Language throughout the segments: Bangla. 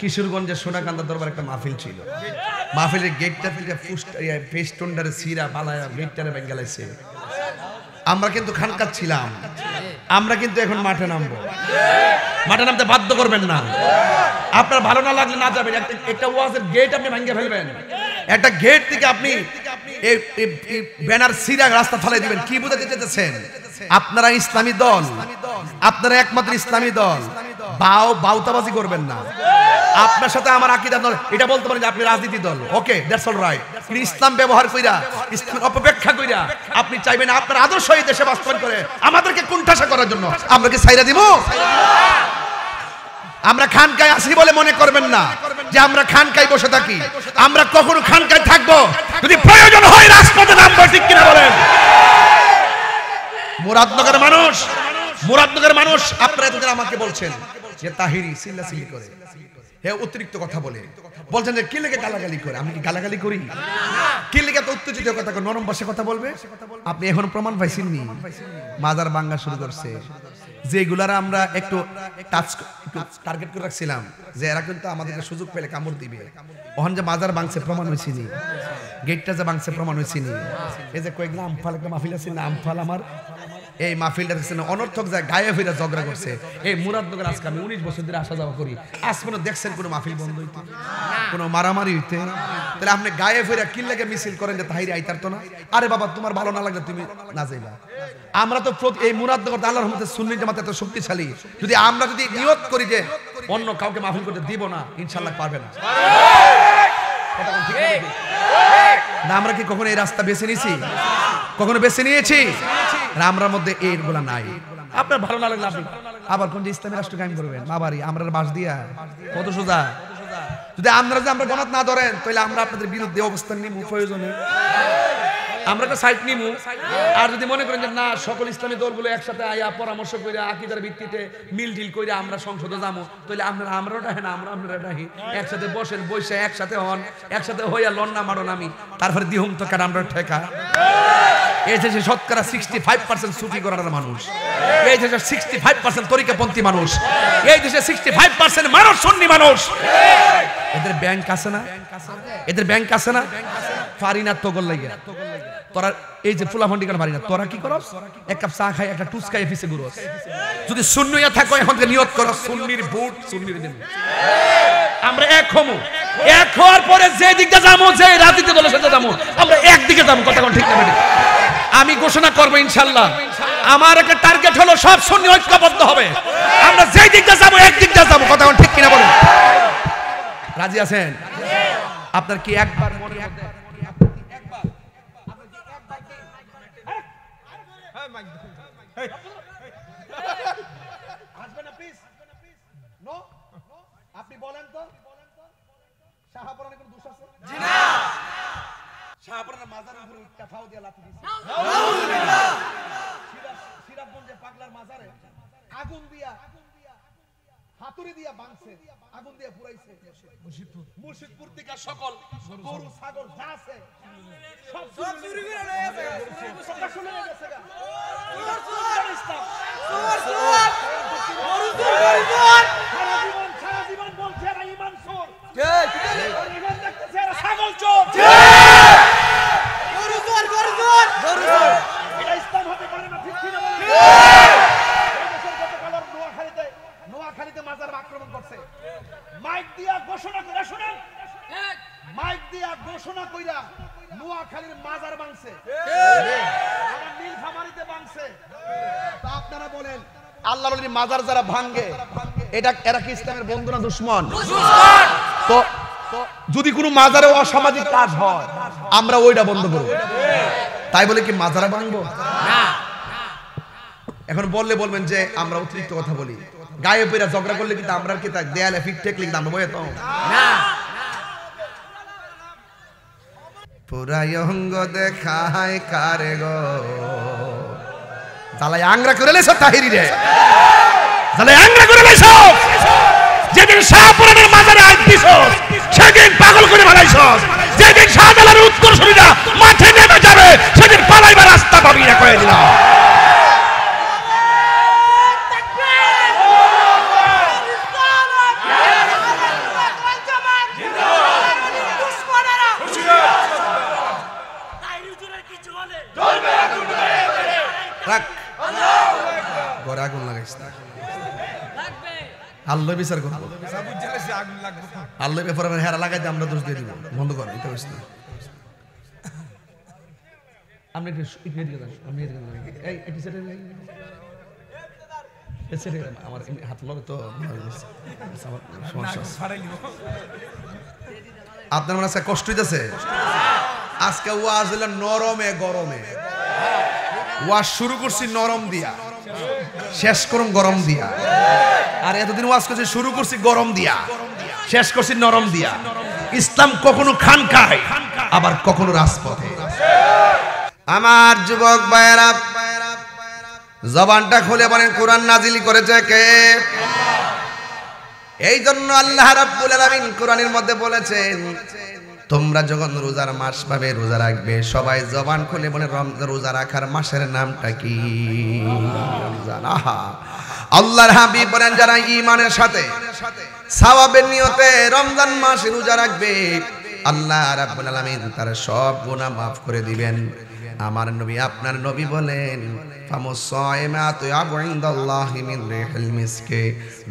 কিশোরগঞ্জের সোনাকান্দা দরবার একটা মাহফিল ছিল। মাহফিলের গেটটা থেকে ফেস্টুনডারে সিরা বালায়া গেটটারে বেঙ্গালাইছে। আমরা কিন্তু খানকাত ছিলাম, আমরা কিন্তু এখন মাঠে নামবো। মাঠে নামতে বাধ্য করবেন না। আপনার ভালো না লাগলে না যাবেন। একটা ওয়াজের গেট আপনি ভাঙিয়ে ফেলবেন। একটা গেট থেকে আপনি ব্যানার সিরা রাস্তা ফেলে দিবেন। কি বুঝাতে চেয়েছেন? আপনারা ইসলামী দল, আপনারা একমাত্র ইসলামী দল। বাউতাবাজি করবেন না। আপনার সাথে আমার আকীদা দল, এটা বলতে পারেন যে আপনি রাজনীতি দল। ওকে, দ্যাটস অল রাইট। কিন্তু ইসলাম ব্যবহার কইরা, ইসলাম অপব্যাখ্যা কইরা আপনি চাইবেন আপনার আদর্শ এই দেশে বাস্তবায়ন করে আমাদেরকে কুণ্ঠাসা করার জন্য আমরা কি ছাইরা দিব? আমরা খানকায় আসি বলে মনে করবেন না যে আমরা খানকায় বসে থাকি। আমরা কখনো খানকায় থাকবো যদি প্রয়োজন হয় রাজপথে নামবো। ঠিক কিনা বলেন? মুরাদনগরের মানুষ আপনারা এতদিন আমাকে বলছেন যে তাহিরি চিল্লাচিল্লি করে, হে অতিরিক্ত কথা বলে, বলছেন যে কি লেগে গালাগালি করে। আমি কি গালাগালি করি? কি লেগে তো উত্তেজিত কথা, নরম ভাষায় কথা বলবে? আপনি এখন প্রমাণ পাইছেননি? মাজার ভাঙা শুরু করছে। যেগুলারা আমরা একটু টার্গেট করে রাখছিলাম যে এরা কিন্তু আমাদেরকে সুযোগ পেলে কামড় দিবে, ওখান যে মাজার ভাঙছে প্রমাণ হয়েছিনি, গেটটা যে ভাঙছে প্রমাণ হয়েছিনি। এই যে কয়েকদিন আমফাল একটা মাহফিল আছে না, আমফাল আমার এই মাহফিলটা দেখছেন অনর্থক যায় গায়ে ফিরে ঝগড়া করছে। এই মুরাদনগর আজকে আমি 19 বছর ধরে আসা যাওয়া করি, আজ পর্যন্ত দেখছেন কোনো মাহফিল বন্ধ হইতে, কোনো মারামারি হইতে? তাহলে আপনি গায়ে ফিরে কি লাগে মিছিল করেন যে তাহিরি আইতার তো না? আরে বাবা, তোমার ভালো না লাগলে তুমি না যাইবা। আমরা তো এই মুরাদনগর আল্লাহর রহমতে সুন্নি জামাত এত শক্তিশালী, যদি আমরা যদি নিয়ত করি যে অন্য কাউকে মাহফিল করতে দিব না, ইনশাআল্লাহ পারবে না। না, আমরা কি কখনো এই রাস্তা বেছে নিয়েছি? কখনো বেছে নিয়েছি? আমরার মধ্যে এইগুলা নাই। আপনার ভালো না লাগলে আপনি আবার কোন ইসলামী রাষ্ট্র কায়েম করবেন? মাবারি আমরা বাস দিয়া কত সোজা। যদি আমরা গণত না ধরেন তাহলে আমরা আপনাদের বিরুদ্ধে অবস্থান নিব প্রয়োজনে, আমরা একটা সাইড নিব। আর যদি মনে করেন যে না, সকল ইসলামী দলগুলো একসাথে আয়া পরামর্শ করে আকীদার ভিত্তিতে মিল টিল করে আমরা সংসদে যাবো, তাহলে আমরাও ডাহে না, আমরা ডাহি। একসাথে বসেন, বসে একসাথে হন, একসাথে হইয়া লন্না মারণ আমি, তারপরে দিহুম তো কার আমরা ঠেকা। এই দেশে শতকরা 65% সুফি ঘরানার মানুষ, এই দেশে 65% তরিকাপন্থী মানুষ, এই দেশে 65% মানুষ সুন্নি মানুষ। এদের ব্যাংক আছে না? এদের ব্যাংক আছে না? পারি না তো গল লাগে তোরা এই যে ফুলা ফন্ডি কার পারি না। তোরা কি করস? এক কাপ চা খাই, একটা টুস খাই অফিসে ঘুরোস। যদি সুন্নিয়া থাকো এখন থেকে নিয়ত করো সুন্নির ভোট সুন্নির দেব। আমরা এক হমু, এক হওয়ার পরে যে দিকটা যাবো, যে রাজনীতি দলের সাথে যাবো, আমরা একদিকে যাবো। কথা কোন ঠিক না? আমি ঘোষণা করবো ইনশাআল্লাহ, আমার একটা টার্গেট হলো সব সুন্নি ঐক্যবদ্ধ হবে। আমরা যে দিকটা যাবো একদিকটা যাবো। কথা কোন ঠিক কিনা বলেন? রাজি আছেন? আপনার কি একবার মনে মধ্যে আপনি বলেন তো শাহপুরানে কোন দোষ আছে? জি না। শাহপুরানের মাজারের উপরে ইটটা ফাও দিয়ে লাথি দিয়েছে। নাউজুবিল্লাহ। সিরাজগঞ্জে পাগলার মাজারে আগুন দিয়া হাতুড়ি দিয়া ভাঙছে, আগুন দিয়া পুরাইছে। মুর্শিদপুর থেকে সকল গরু ছাগল যা আছে সব চুরি করে নিয়ে গেছে। সব শুনে গেছে গা। সারা জীবন বলছে এরা ইমান চোর। ঠিক ইমান দেখতেছে এরা ছাগল চোর। গরু চোর, গরু চোর, গরু চোর। এটা ইসলাম হতে পারে না। ঠিক কিনা বলেন? নোয়াখালীতে মাজার আক্রমণ করছে, মাইক দিয়া ঘোষণা করে, শুনেন, মাইক দিয়া ঘোষণা কইরা নোয়াখালীর মাজার ভাঙছে, আমার নীলফামারীতে ভাঙছে। তা আপনারা বলেন আল্লাহর ওলির মাজার যারা ভাঙে এটা এরা কি ইসলামের বন্ধু না দুশমন? তো যদি কোনো মাজারে অসামাজিক কাজ হয় আমরা ওইটা বন্ধ করব, তাই বলে কি মাজারা ভাঙবো না? এখন বললে বলবেন যে আমরা অতিরিক্ত কথা বলি, গায়ে পেরা ঝগড়া করলে কিন্তু আমরা কি তা দেয়ালে ফিট টেক লিখতাম আমরা বইয়ে তো না। পুরাই অঙ্গ দেখায় কারে গো জালাই আংরা করে লেছ তাহিরি রে, জালাই আংরা করে লেছ। যেদিন শাহপুরানের মাজারে আজ দিছস সেদিন পাগল করে বানাইছস, যেদিন শাহজালালের উত্তরসূরিরা মাঠে নেমে যাবে সেদিন পালাইবার রাস্তা পাবি না কয়ে দিলাম। আল্লাহ বিচার করবো, আল্লাহ ব্যাপারে হেরা লাগাইতে আমরা দোষ দিয়ে দিব, বন্ধ কর এটা হচ্ছে না। আপনি আমার হাত লগে তো আপনার মনে আছে কষ্ট হইতেছে। আজকে ওয়াজ হইল নরমে গরমে, ওয়াজ শুরু করছি নরম দিয়া, শেষ করুন গরম দিয়া। আর এতদিন ওয়াজ করছি শুরু করছি গরম দিয়া, শেষ করছি নরম দিয়া। ইসলাম কখনো খান খায়, আবার কখনো রাজপথে। আমার যুবক ভাইয়েরা, জবানটা খুলে বলেন কোরআন নাজিল করেছে কে? এই জন্য আল্লাহ রাব্বুল আলামিন কোরআনের মধ্যে বলেছেন, তোমরা যখন রোজার মাস পাবে, রোজা রাখবে, সবাই জবান খুলে বলে রোজা রাখার মাসের নামটা কি? রমজান। আল্লাহর হাবিব বলেন, যারা ঈমানের সাথে সওয়াবের নিয়তে রমজান মাস রোজা রাখবে, আল্লাহ রাব্বুল আলামিন তার সব গুনাহ maaf করে দিবেন। আমার নবী, আপনার নবী বলেন,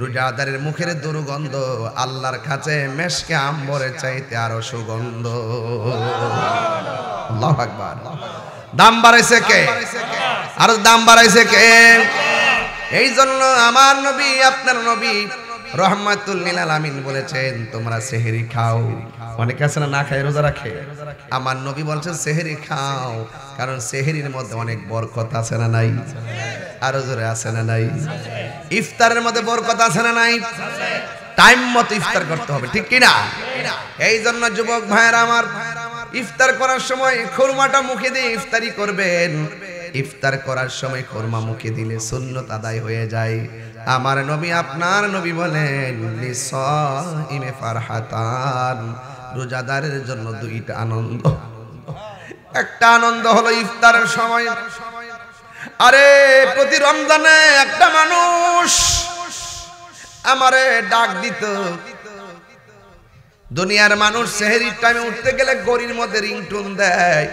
রোজাদারের মুখের দুর্গন্ধ আল্লাহর কাছে মেশকে আম্বরের চাইতে আরো সুগন্ধ। আল্লাহু আকবার। দাম বাড়াইছে কে? আর দাম বাড়াইছে কে? এই জন্য আমার নবী, আপনার নবী রহমাতুল লিল আলামিন বলেছেন, তোমরা সেহরি খাও। অনেকে আছে না খায় রোজা রাখে, আমার নবী বলছেন সেহরি খাও, কারণ সেহরির মধ্যে অনেক বরকত আছে না নাই? আরো জোরে আছে না নাই? ইফতারের মধ্যে বরকত আছে না নাই? টাইম মতো ইফতার করতে হবে, ঠিক কি না? এই জন্য যুবক ভাইয়েরা আমার, ইফতার করার সময় খুরমাটা মুখে দিয়ে ইফতারি করবেন। ইফতার করার সময় খুরমা মুখে দিলে সুন্নাত আদায় হয়ে যায়। আমার নবী, আপনার নবী বলেন, লিসাইমে ফারহাতান, রোজাদারের জন্য দুইটা আনন্দ। একটা আনন্দ হলো ইফতারের সময়। আরে প্রতি রমজানে একটা মানুষ আমারে ডাক দিত। দুনিয়ার মানুষ সেহরির টাইমে উঠতে গেলে ঘড়ির মধ্যে রিংটোন দেয়,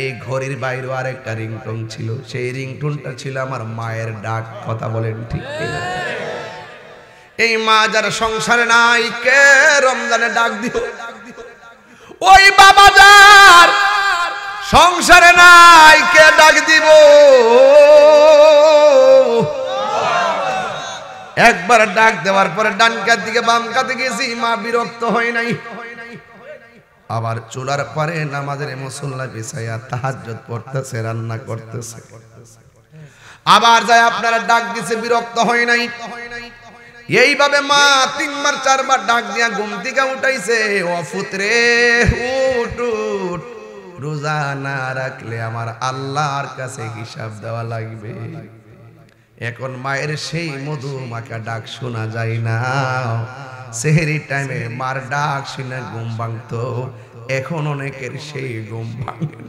এই ঘড়ির বাইরে আরেকটা রিংটোন ছিল, সেই রিংটোনটা ছিল আমার মায়ের ডাক। কথা বলেন ঠিক কিনা? এই মা যারা সংসারে নাই, কে রমজানে ডাক দিও? ওই বাবা যার সংসারে নাই, কে ডাক দিব? একবার ডাক দেওয়ার পরে ডান কাত দিকে বাম কাতে গেছি, মা বিরক্ত হয় নাই। আবার চুলার পরে নামাজের মুসল্লা বিছাইয়া তাহাজ্জুদ পড়তেছে, রান্না করতেছে। আবার যায় আপনারা ডাক দিছে, বিরক্ত হয় নাই। এইভাবে মা 3 বার 4 বার ডাক দিয়া ঘুম থেকে উঠাইছে, ও পুত্রে উঠ উঠ, রোজা না রাখলে আমার আল্লাহর কাছে হিসাব দেওয়া লাগবে। এখন মায়ের সেই মধু মাখা ডাক শোনা যায় না। সেহরি টাইমে মার ডাক শুনে ঘুম ভাঙতো, এখন অনেকের সেই ঘুম ভাঙে।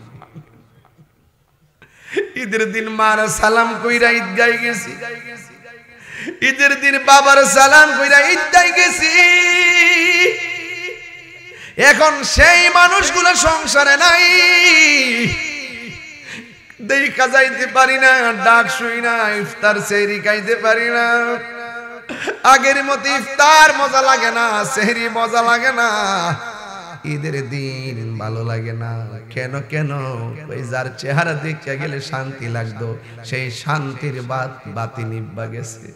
ঈদের দিন মার সালাম কইরা ঈদগায় গেছি, ঈদের দিন বাবার সালাম কইরা ঈদগায় গেছি। এখন সেই মানুষগুলো সংসারে নাই, দেখা যাইতে পারি না, ডাক শুই না, ইফতার সেহরি খাইতে পারি না। আগের মতো ইফতার মজা লাগে না, সেহরি মজা লাগে না, ঈদের দিন ভালো লাগে না। কেন কেন? ওই যার চেহারা দেখতে গেলে শান্তি লাগতো, সেই শান্তির বাতি নিভা গেছে।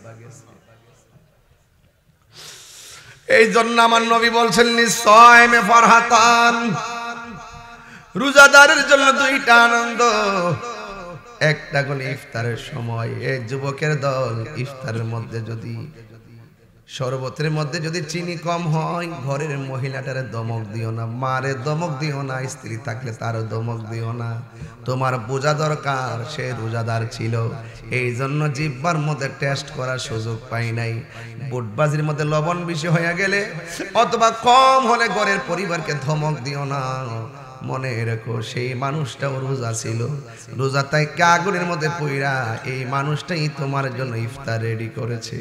এই জন্য আমার নবী বলছেন, লিসাইমে ফারহাতান, রোজাদারের জন্য দুইটা আনন্দ। একটা হলো ইফতারের সময়, এই যুবকের দল, ইফতারের মধ্যে যদি শরবতের মধ্যে যদি চিনি কম হয়, ঘরের মহিলাটারে দমক দিও না, মারে দমক দিও না, স্ত্রী থাকলে তারও দমক দিও না। তোমার বোঝা দরকার সে রোজাদার ছিল, এই জন্য জিহ্বার মধ্যে টেস্ট করার সুযোগ পাই নাই। বুটবাজির মধ্যে লবণ বেশি হয়ে গেলে অথবা কম হলে ঘরের পরিবারকে ধমক দিও না। মনে রেখো, সেই মানুষটাও রোজা ছিল, রোজা তাই আগুনের মধ্যে পইরা এই মানুষটাই তোমার জন্য ইফতার রেডি করেছে।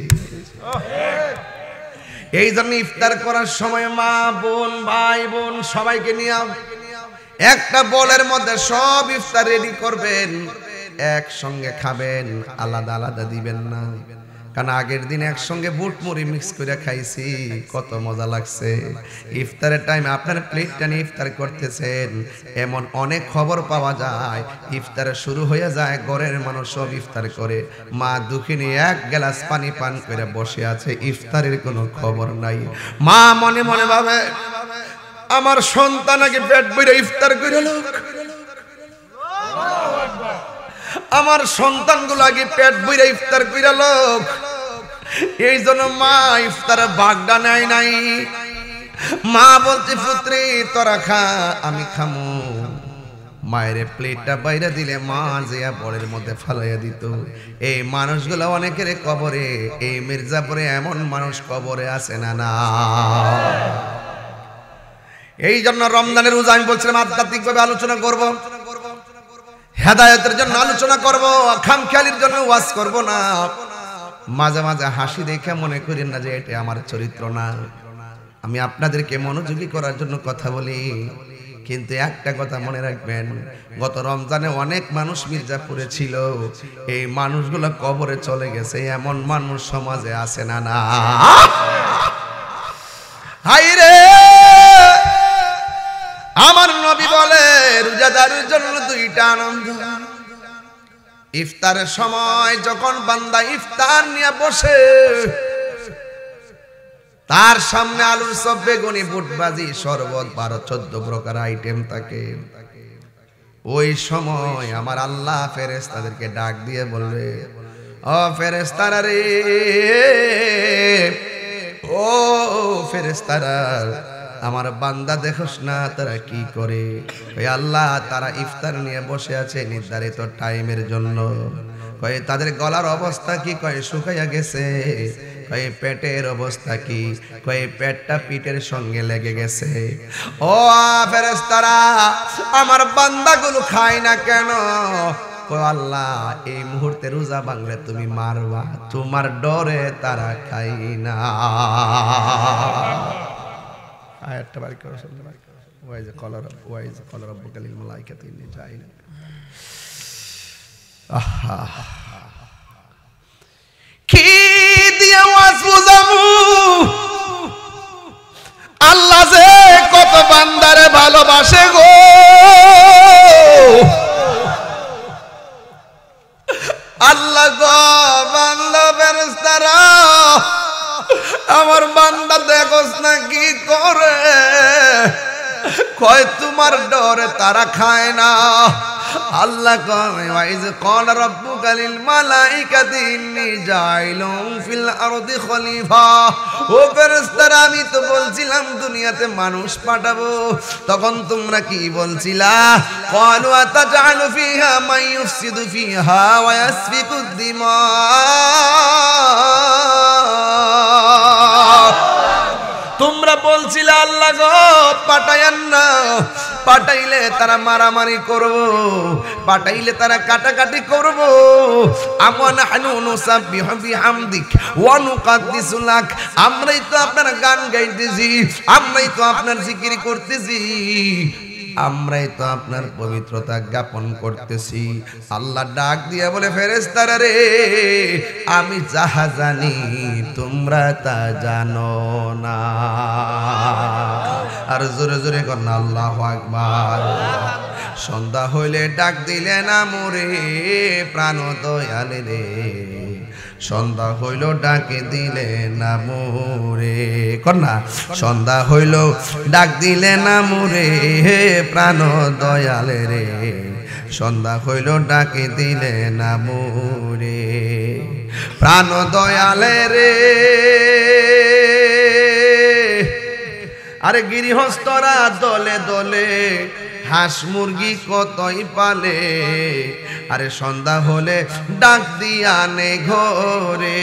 এই জন্য ইফতার করার সময় মা বোন ভাই বোন সবাইকে নিয়ে একটা বোলের মধ্যে সব ইফতার রেডি করবেন, একসঙ্গে খাবেন, আলাদা আলাদা দিবেন না। কারণ আগের দিন একসঙ্গে বুট মুড়ি মিক্স করে খাইছি, কত মজা লাগছে। ইফতারের টাইমে আপনার প্লেটটা নিয়ে ইফতার করতেছেন, এমন অনেক খবর পাওয়া যায়। ইফতার শুরু হয়ে যায়, ঘরের মানুষ সব ইফতার করে, মা দুঃখিনী এক গ্লাস পানি পান করে বসে আছে, ইফতারের কোনো খবর নাই। মা মনে মনে ভাবে, আমার সন্তান আগে পেট ভরে ইফতার করে লোক, আমার সন্তানগুলো আগে পেট ভরে ইফতার করে লোক, এই জন্য মা ইফতারের ভাগটা নেয় নাই। মা বলছে, পুত্রী তোরা খা, আমি খামু। মায়ের প্লেটটা বাইরে দিলে মা জিয়া বড়ের মধ্যে ফালাইয়া দিত। এই মানুষগুলো অনেকের কবরে, এই মির্জাপুরে এমন মানুষ কবরে আছে না না। এই জন্য রমজানের রোজা আমি বলছিলাম আধ্যাত্মিকভাবে আলোচনা করব, হেদায়েতের জন্য আলোচনা করব, খামখেয়ালির জন্য ওয়াজ করব না। মাঝে মাঝে হাসি দেখে মনে করেন না যে এটা আমার চরিত্র না। আমি আপনাদেরকে মনোযোগী করার জন্য কথা বলি, কিন্তু একটা কথা মনে রাখবেন, গত রমজানে অনেক মানুষ মির্জাপুরে ছিল, এই মানুষগুলো কবরে চলে গেছে, এমন মানুষ সমাজে আছে না না। হায়রে আমার নবী বলে, রোজাদারের জন্য দুইটা আনন্দ। ইফতারের সময় যখন বান্দা ইফতার নিয়ে বসে, তার সামনে আলুর চপ, বেগুনি, বুটবাজি, শরবত, 12-14 প্রকার আইটেম থাকে। ওই সময় আমার আল্লাহ ফেরেশতাদেরকে ডাক দিয়ে বলবে, ও ফেরেশতারা রে, ও ফেরেশতারা, আমার বান্দা দেখোস না তারা কি করে? ওই আল্লাহ, তারা ইফতার নিয়ে বসে আছে নির্ধারিত টাইমের জন্য। কয়ে তাদের গলার অবস্থা কি? কয়ে শুকাইয়া গেছে। কয়ে পেটের অবস্থা কি? কয়ে পেটটা পিঠের সঙ্গে লেগে গেছে। ও ফেরেশতারা, আমার বান্দাগুলো খায় না কেন? কয় আল্লাহ, এই মুহূর্তে রোজা ভাঙলে তুমি মারবা, তোমার ডরে তারা খাই না। আয়াতটা বাড়ি করে শুনতে পারি, ওয়াইজ কলার রব্বুকালিল মালাইকাতি ইন্নী জাইলুন। আহা, কি দিয়ে ওয়াজ বুঝাবো? আল্লাহ যে কত বান্দারে ভালোবাসে গো, আল্লাহ গো, বান্দা ফেরেশতারা, আমার বান্দা দেখোস না কি করে? কয় তোমার ডরে তারা খায় না। আল্লাহ কয়, ওয়াইজ ক্বাল রাব্বুকা লিল মালাইকাতি ইন্নী জাইলুন ফিল আরদি খলিফা। ও ফেরেশতারা, আমি তো বলছিলাম দুনিয়াতে মানুষ পাঠাবো, তখন তোমরা কি বলছিলা? ক্বালু আতাজআলু ফিহা মান ইউফসিদু ফিহা ওয়া ইয়াসফিকুদ দিমা। তোমরা বলছিলে আল্লাহ গো পাঠায়েন না, পাঠাইলে তারা মারামারি করব, পাঠাইলে তারা কাটাকাটি করব। আমানাহনু নুসাব্বিহু বিহামদিক ওয়া নুকাদ্দিসু লাক, আমরাই তো আপনার গান গাইতেছি, আমরাই তো আপনার জিকির করতেছি, আমরাই তো আপনার পবিত্রতা জ্ঞাপন করতেছি। আল্লাহ ডাক দিয়ে বলে, ফেরেশতারা রে, আমি যাহা জানি তোমরা তা জানো না। আর জোরে জোরে কর আল্লাহু আকবার। সন্ধ্যা হইলে ডাক দিলে না মোরে প্রাণ দয়ালে রে, সন্ধ্যা হইল ডাকে দিলে না মোরে, কন্যা সন্ধ্যা হইল ডাক দিলে না মোরে প্রাণ দয়ালে রে, সন্ধ্যা হইল ডাকে দিলে না মোরে প্রাণ দয়ালে রে। আরে গৃহস্থরা দলে দলে হাঁস মুরগি কতই পালে, আরে সন্ধ্যা হলে ডাক দিয়া নে ঘরে,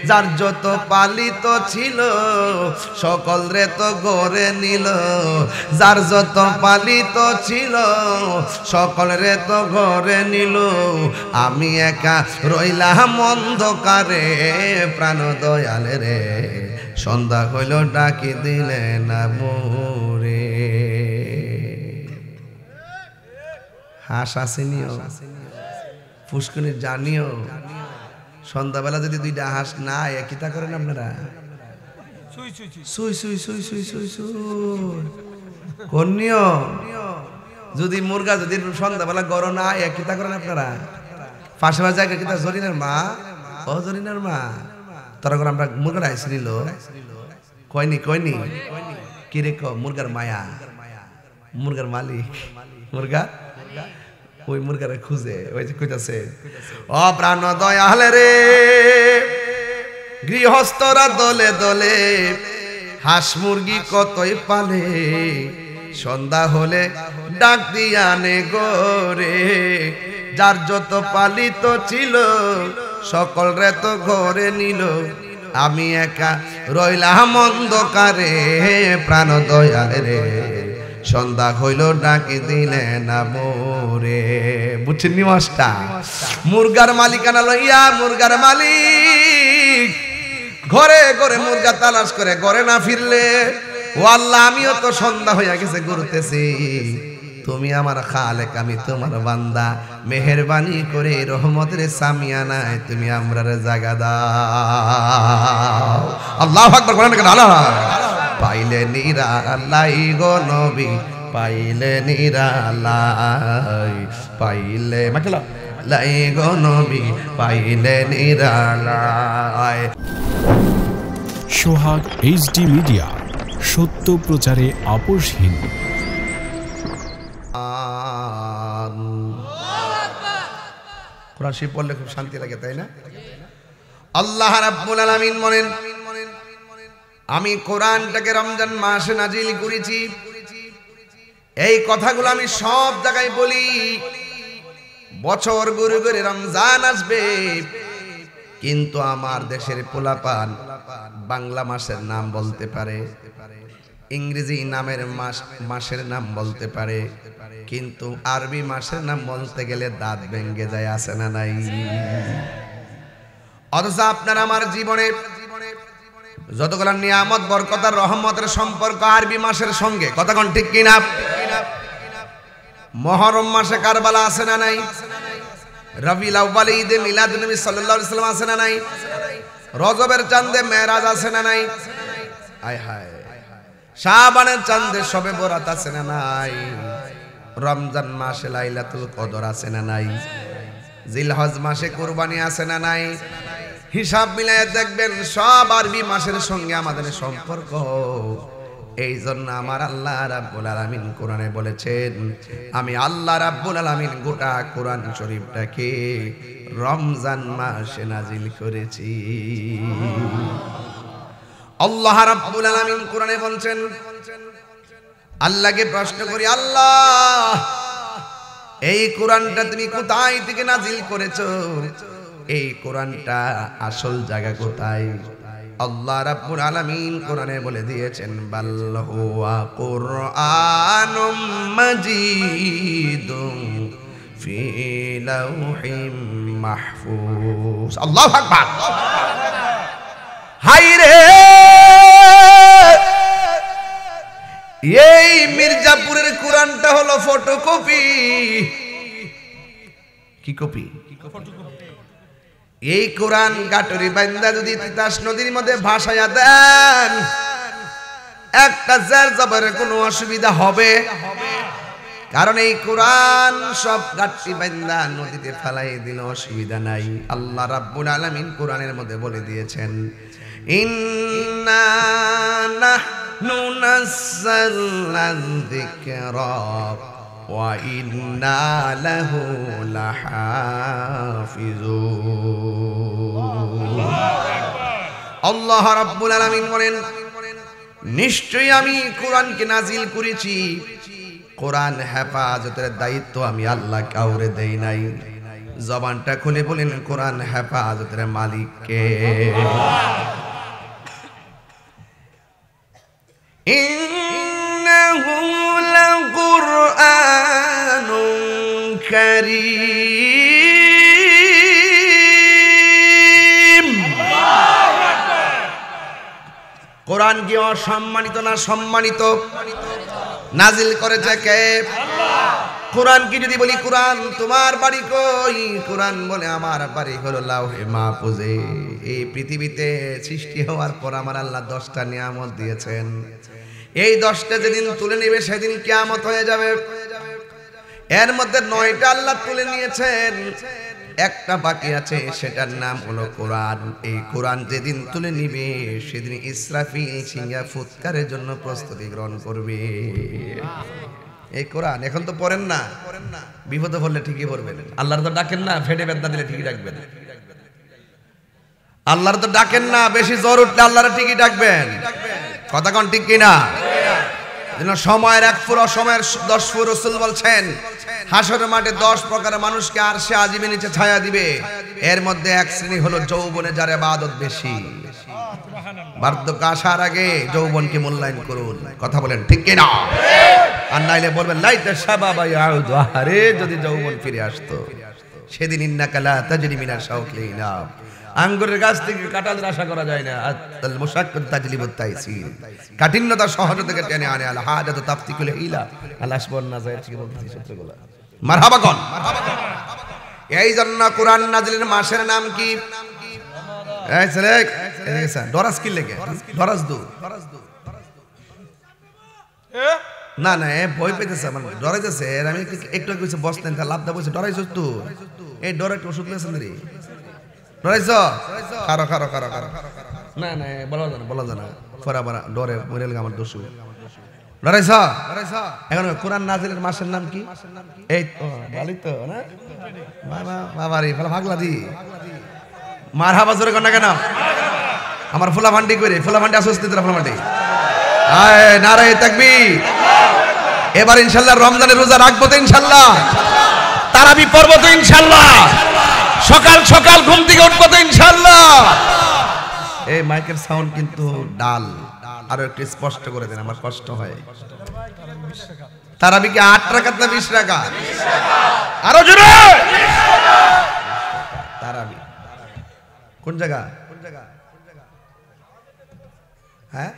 যার যত পালিত ছিল সকল রে তো ঘরে নিল, যার যত পালিত ছিল সকল রে তো ঘরে নিল, আমি একা রইলাম অন্ধকারে প্রাণ দয়ালে রে, সন্ধ্যা হইল ডাকি দিলে না মোরে। হাঁস আসেনিও, পুষ্করিণী জানিও, সন্ধ্যাবেলা যদি দুইটা হাঁস না কিতা করেন আপনারা? সুই সুই সুই সুই সুই সুই কন্যা যদি মুরগা যদি সন্ধ্যাবেলা গরম না কিতা করেন আপনারা? পাশে পাশে জায়গা কিতা জরিনার মা ও জরিনার মা তারা করে আমরা মুরগার আইসি নিল কয়নি কয়নি কি রে মুরগার মায়া মুরগার মালিক মুরগা ওই মুরগারে খুঁজে ওই যে কইতাছে ও প্রাণ দয়াল রে গৃহস্থরা দলে দলে হাঁস মুরগি কতই পালে সন্ধ্যা হলে ডাক দিয়ানে গোরে যার যত পালিত ছিল সকল রে তো ঘরে নিল আমি একা রইলাম অন্ধকারে প্রাণ দয়াল রে সন্ধ্যা হইল ডাকি দিলে না মোরে বুঝছেন নিমাসটা মুরগার মালিকানা লইয়া মুরগার মালিক ঘরে ঘরে মুরগা তালাশ করে ঘরে না ফিরলে ও আল্লাহ আমিও তো সন্ধ্যা হইয়া গেছে ঘুরতেছি তুমি আমার খালেক আমি তোমার বান্দা মেহেরবানি করে রহমতের সামিয়ানায় তুমি আমরারে জায়গা দাও আল্লাহু আকবার বলেন কেন আল্লাহ পাইলে নিরালাই গো নবী পাইলে নিরালাই পাইলে মাকলা লাই গো নবী পাইলে নিরালাই সোহাগ এইচডি মিডিয়া সত্য প্রচারে আপোষহীন কোরআন শরীফ পড়লে খুব শান্তি লাগে তাই না আল্লাহ রাব্বুল আলামিন বলেন আমি কোরআনটাকে রমজান মাসে নাজিল করেছি এই কথাগুলো আমি সব জায়গায় বলি বছর ঘুরে ঘুরে রমজান আসবে কিন্তু আমার দেশের পোলাপান বাংলা মাসের নাম বলতে পারে ইংরেজি নামের মাসের নাম বলতে পারে কিন্তু আরবি মাসের নাম বলতে গেলে দাঁত ভেঙে যায় আছে না নাই অথচ আপনার আমার জীবনে যতগুলো নিয়ামত বরকত আর রহমতের সম্পর্ক আরবি মাসের সঙ্গে কথা কোন ঠিক কিনা মুহররম মাসে কারবালা আছে না নাই রবিউল আউয়ালে ঈদে মিলাদুন নবী সাল্লাল্লাহু আলাইহি ওয়াসাল্লাম আছে না নাই রজবের চাঁদে মেরাজ আছে না নাই হায় হায় শাবানের চাঁদে শবে বরাত আছে না নাই রমজান মাসে লাইলাতুল কদর আছে না নাই জিলহজ মাসে কুরবানি আছে না নাই হিসাব মিলায় দেখবেন সব আরবি মাসের সঙ্গে আমাদের সম্পর্ক এই জন্য আমার আল্লাহ রাব্বুল আলামিন কোরআনে বলেছেন আমি আল্লাহ রাব্বুল আলামিন গোটা কোরআন শরীফটাকে রমজান মাসে নাজিল করেছি আল্লাহ রাব্বুল আলামিন কোরআনে বলছেন আল্লাহকে প্রশ্ন করি আল্লাহ এই কোরআনটা তুমি কোথায় থেকে নাজিল করেছো এই কোরআনটা আসল জায়গা কোথায় আল্লাহ রাব্বুল আলামিন কোরআনে বলে দিয়েছেন বাল হুয়া কুরআনুম মাজিদুম ফি লাউহিম মাহফুজ আল্লাহু আকবার হায়রে এই মির্জাপুরের কোরআনটা হলো ফটোকপি কি কপি এই কোরআন গাটরি বান্দা যদি তিতাস নদীর মধ্যে ভাসায়া দেন একটা জের জবরের কোনো অসুবিধা হবে কারণ এই কোরআন সব গাটরি বান্দা নদীতে ফেলাই দিলে অসুবিধা নাই আল্লাহ রাব্বুল আলামিন কোরআনের মধ্যে বলে দিয়েছেন ইন্না নাহনু নাযালনা যিকরা ওয়া ইন্না লাহু লাহাফিজুন আল্লাহ রাব্বুল আলামিন বলেন নিশ্চয়ই আমি কোরআনকে নাজিল করেছি কোরআন হেফাজতের দায়িত্ব আমি আল্লাহ কাউরে দেই নাই জবানটা খুলে বলেন কোরআন হেফাজতের মালিক কে ইন্নাহু লাকুরআনুন কারীম কোরআন কি অসম্মানিত না সম্মানিত নাজিল করেছে কে আল্লাহ কোরআন কি যদি বলি কোরআন তোমার বাড়ি কই, কোরআন বলে আমার বাড়ি হলো লাউহে মাহফুজে। এই পৃথিবীতে সৃষ্টি হওয়ার পর আমার আল্লাহ 10টা নিয়ামত দিয়েছেন। এই 10টা যেদিন তুলে নেবে সেদিন কিয়ামত হয়ে যাবে। এর মধ্যে 9টা আল্লাহ তুলে নিয়েছেন, একটা বাকি আছে, সেটার নাম হলো কোরআন। এই কোরআন যেদিন তুলে নিবে সেদিন ইসরাফিল সিংহা ফুৎকারের জন্য প্রস্তুতি গ্রহণ করবে। এই কোরআন এখন তো পড়েন না, বিপদে পড়লে ঠিকই পড়বেন। আল্লাহর তো ডাকেন না, ফেটে বেদনা দিলে ঠিকই ডাকবেন। আল্লাহর তো ডাকেন না, বেশি জ্বর উঠলে আল্লাহর ঠিকই ডাকবেন। কথা কোন ঠিক কিনা? সময়ের 1 ফুর অসময়ের 10 ফুর রাসূল বলছেন হাসরের মাঠে 10 প্রকারের মানুষকে আরশে আজিমের নিচে ছায়া দিবে। এর মধ্যে এক শ্রেণী হলো যৌবনে যার ইবাদত বেশি। বার্ধক্য আসার আগে যৌবনকে মূল্যায়ন করুন। কথা বলেন ঠিক কিনা? আর নাইলে বলবেন লাইতা শাবাবা ইয়াউদু, আরে যদি যৌবন ফিরে আসতো। সেদিন ইন্নাকা লা তাজরি মিনা শাওকিনা, আঙ্গুরের গাছ থেকে কাঁঠালের আশা করা যায় না। আল মুশাক্কাত তাজলিবুত তাইসির, কাঠিন্যতা সহজতাকে টেনে আনে। আল হাজাতু তাফতিকুল ইলা, আল আসবান নাযায়ের কি বলতেছি সূত্রগুলো। মারহাবা কোন? এই জন্য কোরআন নাজিলের মাসের নাম কি? এই ছেলে এদিকে ডরাস কি লেগে? ডরাস দু না না ভয় পেতেছে, আমার ডরাইতেছে। আমি একটু কিছু বসতেন তা লাভ দা বলছে ডরাইছ তো। এই ডর একটু ওষুধ লেছেন রে, ডরাইছ? কারো কারো কারো কারো না না বলা জানা ফরা বরা ডরে মরেল আমার দোষ। ডরাইছ? এখন কোরআন নাজিলের মাসের নাম কি? এই তো ভালোই তো না বাবা বাবা রে, ফলা ভাগলা দি মারহাবা জোরে কর না কেন? আমার ফুলা ভান্ডি করে, ফুলা ভান্ডি আসস্তি তোরা ফুলা ভান্ডি। আয় নারায়ে তাকবীর। এবার ইনশাআল্লাহ রমজানের রোজা রাখবো তো ইনশাআল্লাহ, তারাবি পড়বো তো ইনশাআল্লাহ, সকাল সকাল ঘুম থেকে উঠবো তো ইনশাআল্লাহ। এই মাইকের সাউন্ড কিন্তু ডাল, আরো একটু স্পষ্ট করে দেন, আমার কষ্ট হয়। তারাবি কি 8 রাকাত না 20 রাকাত? আরো জোরে। তারাবি কোন জায়গা? হ্যাঁ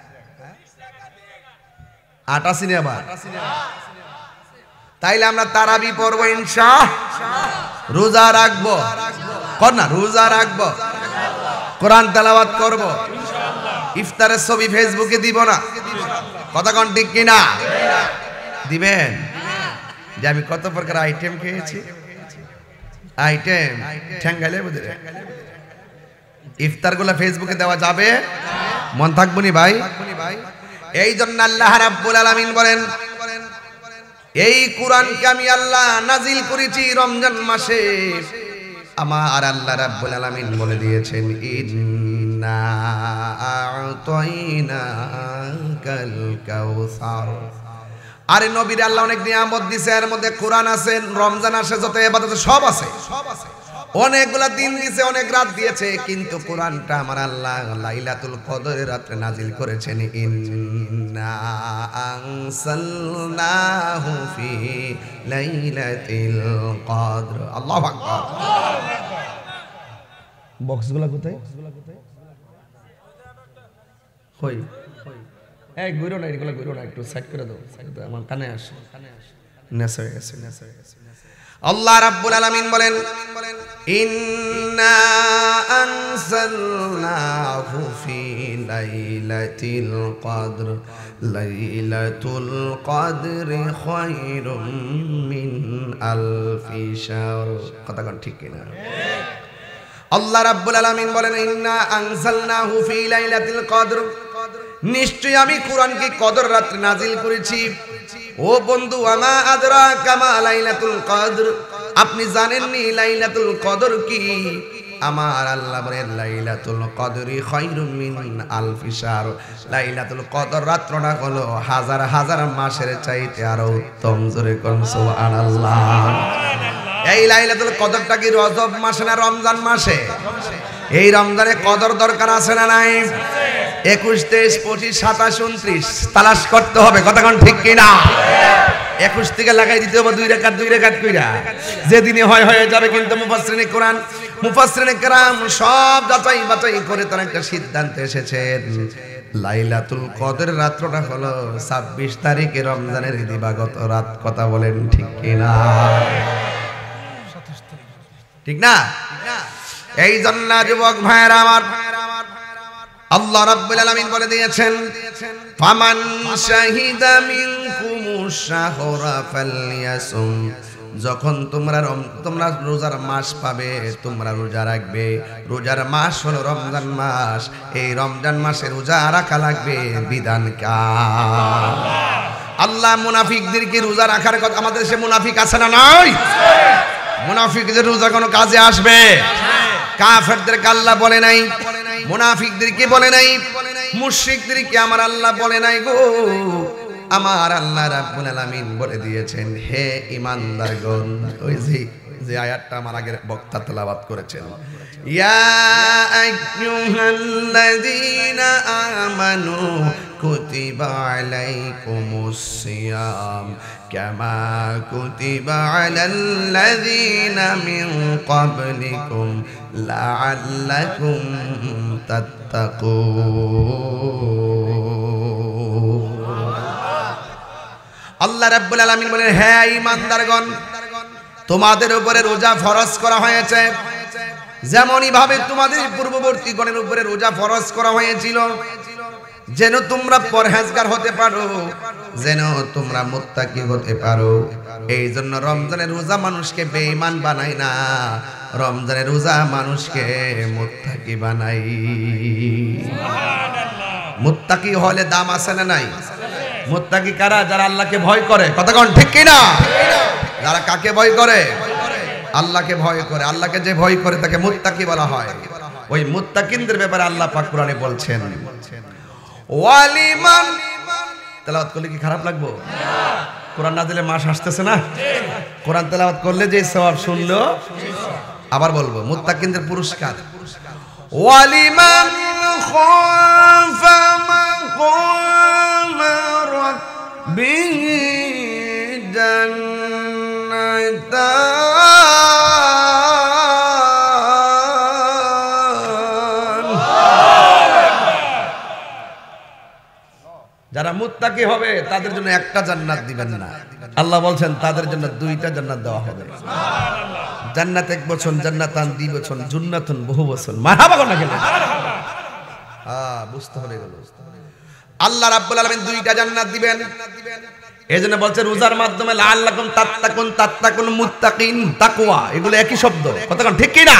88 নে আবার। তাইলে আমরা তারাবি পড়বো ইনশাআল্লাহ, রোজা রাখবো কর না, রোজা রাখবো, কোরআন তেলাওয়াত করব, ইফতারের ছবি ফেসবুকে দিব না। কথা কোন ঠিক কিনা? দিবেন। যে আমি কত প্রকার আইটেম খেয়েছি, আইটেম ঠ্যাঙ্গাইলে বুঝে ইফতার গুলা ফেসবুকে দেওয়া যাবে? মন থাকবো নি ভাই? এই জন্য আল্লাহ রাব্বুল আলামিন বলেন এই কোরআনকে আমি আল্লাহ নাজিল করেছি রমজান মাসে। আমার আল্লাহ রাব্বুল আলামিন বলে দিয়েছেন ইন্না আ'তাইনাকাল কাউসার। আরে নবীর আল্লাহ অনেক নিয়ামত দিয়েছে, এর মধ্যে কোরআন আছে, রমজান আসে, যত ইবাদত সব আছে, অনেকগুলা দিন দিয়েছে, অনেক রাত দিয়েছে, কিন্তু কোরআনটা আমার আল্লাহ লাইলাতুল কদরের রাতে নাজিল করেছেন। ইন্না আনসালনাহু ফি লাইলাতিল কদর। আল্লাহু আকবার। বক্সগুলা কোথায়? কই? এই গুইরো না, এগুলা গুইরো না, একটু সাইড করে দাও, আমার কানে আসে, নেস হয়ে গেছে, নেস হয়ে গেছে। আল্লাহ রাব্বুল আলামিন বলেন ইন্না আনসালনাহু ফি লাইলাতিল কদর লাইলাতুল কদরি খায়রুম মিন আলফি শাহর। কথা কোন ঠিক কিনা? আল্লাহ রাব্বুল আলামিন বলেন ইন্না আনসালনাহু ফি লাইলাতিল কদর, নিশ্চয়ই আমি কোরআনকে কদর রাতে নাজিল করেছি। ও বন্ধু, আমা আদরাকা মা লাইলাতুল কদর, আপনি জানেননি লাইলাতুল কদর কি? আমার আল্লাহ বলেন লাইলাতুল কদরি খায়রুম মিন আলফি শাহর, লাইলাতুল কদর রাতটা হলো হাজার হাজার মাসের চাইতে আরো উত্তম। জোরে কোন সুবহানাল্লাহ। এই লাইলাতুল কদরটা কি রজব মাসে না রমজান মাসে? এই রমজানে কদর দরকার আছে না নাই? 21, 23, 25, 27, 29 তালাশ করতে হবে। কথা কোন ঠিক কিনা? 21 থেকে লাগাই দিতে হবে 2 রাকাত কইরা, যেদিনে হয় হয়ে যাবে। কিন্তু মুফাসসিরিনে কোরআন, মুফাসসিরিনে কেরাম সব যাচাই বাছাই করে তারা একটা সিদ্ধান্ত এসেছেন লাইলাতুল কদর রাত্রটা হলো 26 তারিখে রমজানের দিবাগত রাত। কথা বলেন ঠিক কিনা? ঠিক না? এই জন্য যুবক ভাইরা আমার, আল্লাহ রাব্বুল আলামিন বলে দিয়েছেন, ফামান শাহিদা মিনকুমুশ শাহরা ফালইয়াসুম। যখন তোমরা রোজার মাস পাবে, তোমরা রোজা রাখবে। রোজার মাস হলো রমজান মাস। এই রমজান মাসে রোজা রাখা লাগবে। বিধান কার? আল্লাহ মুনাফিকদেরকে রোজা রাখার কথা, আমাদের দেশে মুনাফিক আছে না নাই? মুনাফিকদের রোজা কোনো কাজে আসবে? কাফেরদেরকে আল্লাহ বলে নাই, মুনাফিকদেরকে বলে নাই, মুশরিকদেরকে আমার আল্লাহ বলে নাই গো। আমার আল্লাহ রাব্বুল আলামিন বলে দিয়েছেন, হে ঈমানদারগণ। ওই যে আয়াতটা আমার আগের বক্তা তেলাওয়াত করেছেন, ইয়া আইয়ুহাল্লাযীনা আমানু কুতিবা আলাইকুমুস সিয়াম কামা কুতিবা আলাল্লাযীনা মিন ক্বাবলিকুম লাআল্লাকুম তাত্তাকুন। আল্লাহ রাব্বুল আলামিন বলেন, হে ঈমানদারগণ, তোমাদের উপরে রোজা ফরজ করা হয়েছে, যেমনই ভাবে তোমাদের পূর্ববর্তী গণের উপরে রোজা ফরজ করা হয়েছিল, যেন তোমরা পরহেজগার হতে পারো, যেন তোমরা মুত্তাকি হতে পারো। এই জন্য রমজানের রোজা মানুষকে বেঈমান বানায় না, রমজানের রোজা মানুষকে মুত্তাকি বানায়। মুত্তাকি হলে দাম আছে না নাই? মুত্তাকি কারা? যারা আল্লাহকে ভয় করে। কথা কোন ঠিক কিনা? যারা কাকে ভয় করে? আল্লাহকে ভয় করে। আল্লাহকে যে ভয় করে তাকে মুত্তাকি বলা হয়। ওই মুত্তাকিনদের ব্যাপারে আল্লাহ পাক কোরআনে বলছেন, ওয়ালিমান। তেলাওয়াত করলে কি খারাপ লাগবে? কোরআন নাজিলের মাস আসতেছে না? কোরআন তেলাওয়াত করলে যে সওয়াব শুনলো। আবার বলবো, মুত্তাকিনদের পুরস্কার, ওয়ালিমান খাফা মাকাম রাব্বিহি জান্নাতান। যারা মুত্তাকি হবে তাদের জন্য একটা জান্নাত দিবেন না, আল্লাহ বলছেন তাদের জন্য দুইটা জান্নাত দেওয়া হবে। জান্নাত এক বছর, জান্নাতান 2 বছর, জান্নাতুন বহু বছর। মারহাবা কোন গেল? বুঝতে হবে গেল। আল্লাহ রাব্বুল আলামিন দুইটা জান্নাত দিবেন। এজন্য বলছে রোজার মাধ্যমে লাআল্লাকুম তাত্তাকুন, তাত্তাকুন মুত্তাকিন, তাকওয়া, এগুলো একই শব্দ। কথা কোন ঠিক কি না?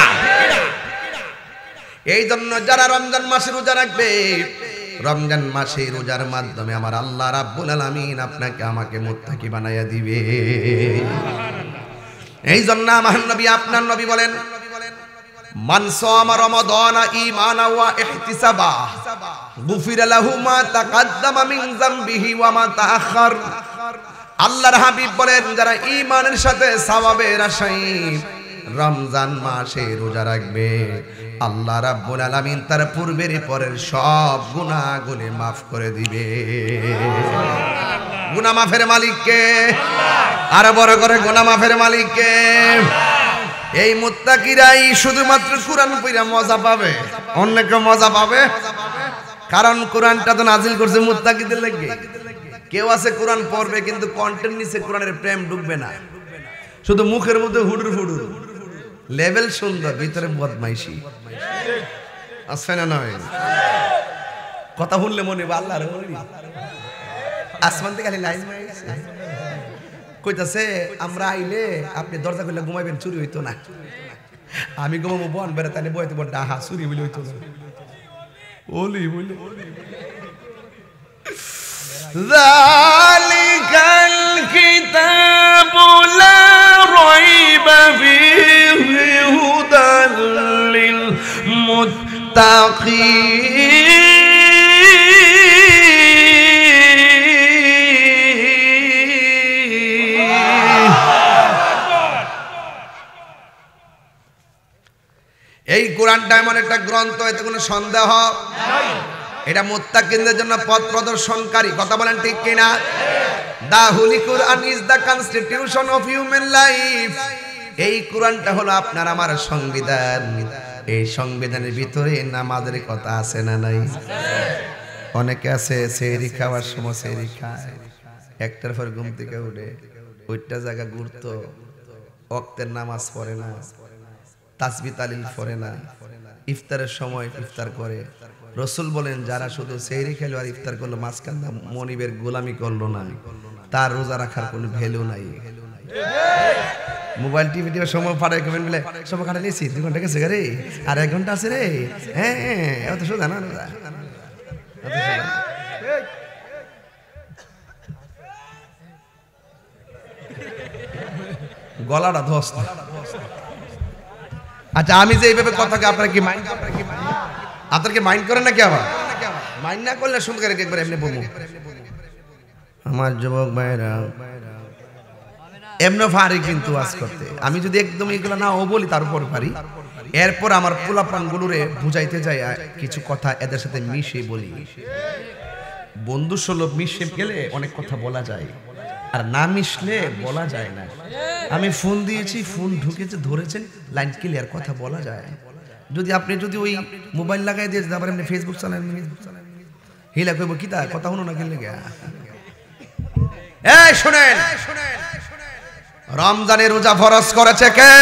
এই জন্য যারা রমজান মাসে রোজা রাখবে, রমজান মাসে রোজার মাধ্যমে আমার আল্লাহ রাব্বুল আলামিন আপনাকে আমাকে মুত্তাকি বানায়া দিবে। এই জন্য আমার নবী, আপনার নবী বলেন, মান সামা রমাদানা ঈমানা ওয়া ইহতিসাবা গুফিরা লাহু মা তাকাদ্দামা মিন যামবিহি ওয়া মা তাআখার। আল্লাহর হাবিব বলেন, যারা ঈমানের সাথে সওয়াবের আশায় রমজান মাসে রোজা রাখবে, আল্লাহ রাব্বুল আলামিন তার পূর্বের পরের সব গুনাহগুলো মাফ করে দিবে। গুনাহ মাফের মালিক কে? আর বড় করে গুনাহ মাফের মালিক কে? এই মুত্তাকিরাই শুধুমাত্র কোরআন পড়া মজা পাবে, অন্য কেউ মজা পাবে? কারণ কোরআনটা তো নাজিল করছে মুত্তাকিদের লাগবে। কেউ আছে কোরআন পড়বে কিন্তু কন্টেন্ট নিচে কোরআনের প্রেম ঢুকবে না, শুধু মুখের মধ্যে হুডুর হুডুর, লেভেল সুন্দর, ভিতরে বদমাইশি আছে না নয়? কথা শুনলে মনে হবে আল্লাহর ওলি, আসমান থেকে খালি লাইন মারছে, কইতাছে আমরা আইলে আপনি দরজা খুলে ঘুমাইবেন, চুরি হইতো না। আমি ঘুমাবো বন বেড়ে, তাহলে বইতে বড় ডাহা চুরি বলে হইতো না। ওলি বলে যালিকাল কিতাবু লা রাইবা ফীহি হুদাল লিল মুত্তাকিন। এই কোরআনটা এমন একটা গ্রন্থ, এতে কোনো সন্দেহ নাই। এটা মুত্তাকিনদের জন্য পথ প্রদর্শনকারী। কথা বলেন ঠিক কিনা? The holy Quran is the constitution of human life. এই কোরআনটা হলো আপনার আমার সংবিধান। এই সংবিধানের ভিতরে নামাজের কথা আছে না নাই? অনেকে আছে সেহরি খাওয়ার সময় সেহরি খায়, একটার পর ঘুম থেকে উঠে ওইটা জায়গা ঘুরতো, ওয়াক্তের নামাজ পড়ে না, তাসবিহ তাহলিল পড়ে না, ইফতারের সময় ইফতার করে। রাসূল বলেন যারা শুধু সেহরি খেলো আর ইফতার করলো, মাঝখানে মনিবের গোলামি করলো না, তার রোজা রাখার কোনো ভ্যালু নাই। মোবাইল টিভি সময় পাঠায় কমেন্ট বলে সময় কাটা নিয়েছি 2 ঘন্টা গেছে রে, আর 1 ঘন্টা আছে রে। হ্যাঁ এত সোজা না রোজা, গলাটা ধস। আচ্ছা আমি যে এইভাবে কথাকে আপনারা কি মাইন্ড, আপনারা মাইন্ড করেন নাকি? আবার মাইন্ড না করলে সুন্দর করে একবার এমনি বলবো। আমার যুবক ভাইরা এমন পারি কিন্তু আজ করতে, আমি যদি একদম এগুলো না ও বলি তার উপর পারি, এরপর আমার পোলাপান গুলোরে বুঝাইতে যাই কিছু কথা এদের সাথে মিশে বলি। বন্ধু সুলভ মিশে গেলে অনেক কথা বলা যায়, আর না মিশলে বলা যায় না। আমি ফোন দিয়েছি, ফোন ঢুকেছে, ধরেছেন, লাইন ক্লিয়ার, কথা বলা যায়। যদি আপনি যদি ওই মোবাইল লাগাই দিয়ে আবার এমনি ফেসবুক চালান, হিলা কইব কি তা কথা শুনো না খেলে গা। এই শুনেন, রমজানের রোজা ফরজ করেছে কে?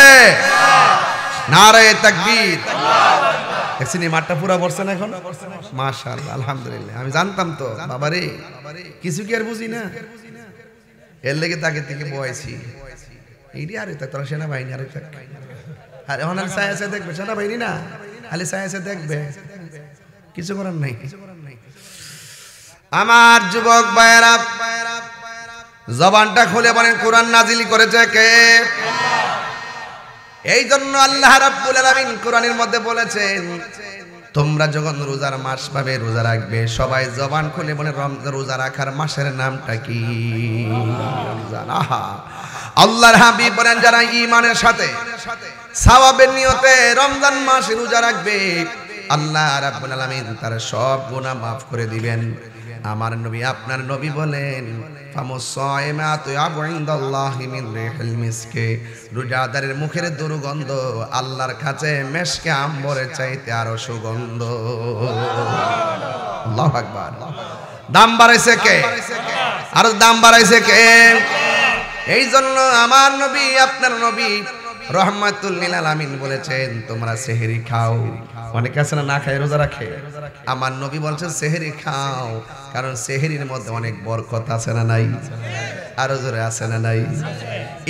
নারে তাকবীর। দেখছেন এই মাঠটা পুরা বর্ষা না এখন? মাশাআল্লাহ, আলহামদুলিল্লাহ। আমি জানতাম তো বাবারে কিছু কি আর বুঝি না, এর লেগে তাকে থেকে বয়সী এইটি। আরে তা তোরা সেনাবাহিনী, আরে আরে ওনার সায়াসে দেখবে, সেনাবাহিনী না খালি সায়াসে দেখবে, কিছু করার নাই। আমার যুবক ভাইয়েরা জবানটা খুলে বলেন কোরআন নাজিল করেছে কে? এই জন্য আল্লাহ রাব্বুল আলামিন কোরআনের মধ্যে বলেছেন তোমরা যখন রোজার মাস পাবে, রোজা রাখবে, সবাই জবান খুলে বলে রোজা রাখার মাসের নামটা কি? রমজান। আল্লাহর হাবিব বলেন যারা ঈমানের সাথে সওয়াবের নিয়তে রমজান মাসে রোজা রাখবে, আল্লাহ রাব্বুল আলামিন তার সব গুনাহ maaf করে দিবেন। আমার নবী আপনার নবী বলেন ফামুসাইমাতু আবইন্দাল্লাহি মিন রিহিল মিসকে, রোজাদারের মুখের দুর্গন্ধ আল্লাহর কাছে মেশকে আম্বরের চাইতে আরো সুগন্ধ। আল্লাহু আকবার। দাম বাড়াইছে কে? আর দাম বাড়াইছে কে? এই জন্য আমার নবী আপনার নবী রহমাতুল লিল আলামিন বলেছেন তোমরা সেহরি খাও। অনেকে আছে না খায় রোজা রাখে, আমার নবী বলছেন সেহরি খাও, কারণ সেহরির মধ্যে অনেক বরকত আছে না নাই? আরো জোরে আছে না নাই?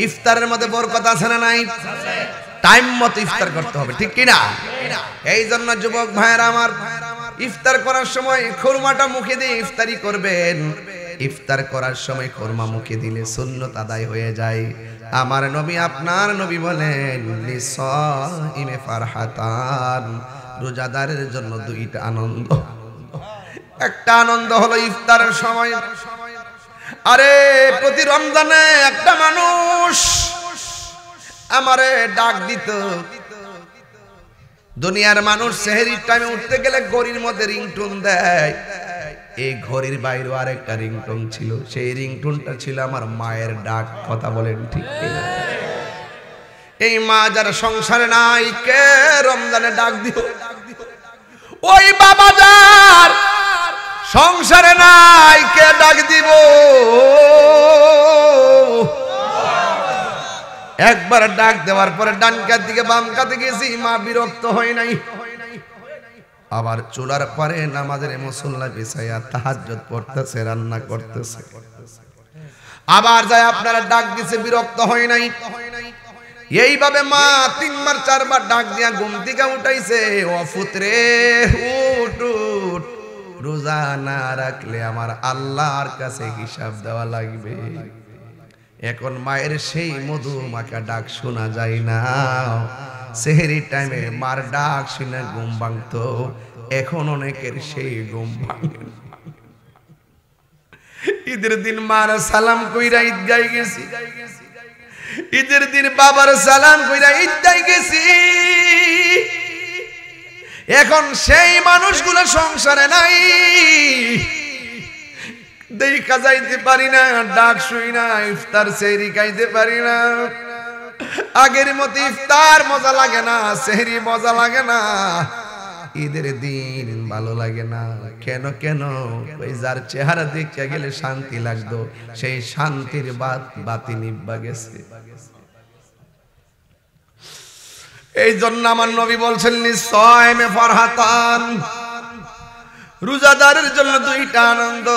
ইফতারের মধ্যে বরকত আছে না নাই? টাইম মতো ইফতার করতে হবে, ঠিক কি না? এই জন্য যুবক ভাইয়েরা আমার, ইফতার করার সময় খুরমাটা মুখে দিয়ে ইফতারি করবেন। ইফতার করার সময় খুরমা মুখে দিলে সুন্নাত আদায় হয়ে যায়। আমার নবী আপনার নবী বলেন লিসাইমে ফারহাতান, রোজাদারের জন্য দুইটা আনন্দ। একটা আনন্দ হলো ইফতারের সময়, আরে প্রতি রমজানে একটা মানুষ আমারে ডাক দিত। দুনিয়ার মানুষ সেহরির টাইমে উঠতে গেলে ঘড়ির মধ্যে রিংটোন দেয়, এই ঘড়ির বাইরে আরেকটা রিংটোন ছিল, সেই রিংটোনটা ছিল আমার মায়ের ডাক। কথা বলেন ঠিক কিনা? এই মা যার সংসারে নাই, কে রমজানে ডাক দিও? ওই বাবা যার সংসারে নাই, কে ডাক দিব? একবার ডাক দেওয়ার পরে ডান কাত দিকে বাম কাতে গেছি, মা বিরক্ত হয় নাই। আবার চুলার পরে নামাজের মুসল্লা বিছাইয়া তাহাজ্জুদ পড়তেছে, রান্না করতেছে। আবার যায় আপনারা ডাক দিছে, বিরক্ত হয় নাই। এইভাবে মা 3 বার 4 বার ডাক দিয়া ঘুম থেকে উঠাইছে। ও পুত্রে উঠ উঠ, রোজা না রাখলে আমার আল্লাহর কাছে হিসাব দেওয়া লাগবে। এখন মায়ের সেই মধু মাখা ডাক শোনা যায় না। সেহরির টাইমে মার ডাক শুনে ঘুম ভাঙতো, এখন অনেকের সেই ঘুম ভাঙে। ঈদের দিন মার সালাম কইরা ঈদগায় গেছি, ঈদের দিন বাবার সালাম কইরা ঈদগায় গেছি। এখন সেই মানুষগুলো সংসারে নাই, দেখা যাইতে পারি না, ডাক শুই না, ইফতার সেহরি খাইতে পারি না। আগের মতো ইফতার মজা লাগে না, সেহরি মজা লাগে না, ঈদের দিন ভালো লাগে না। কেন কেন? ওই যার চেহারা দেখতে গেলে শান্তি লাগতো, সেই শান্তির বাতি নিভা গেছে। এই জন্য আমার নবী বলছেন লিসাইমে ফারহাতান, রোজাদারের জন্য দুইটা আনন্দ।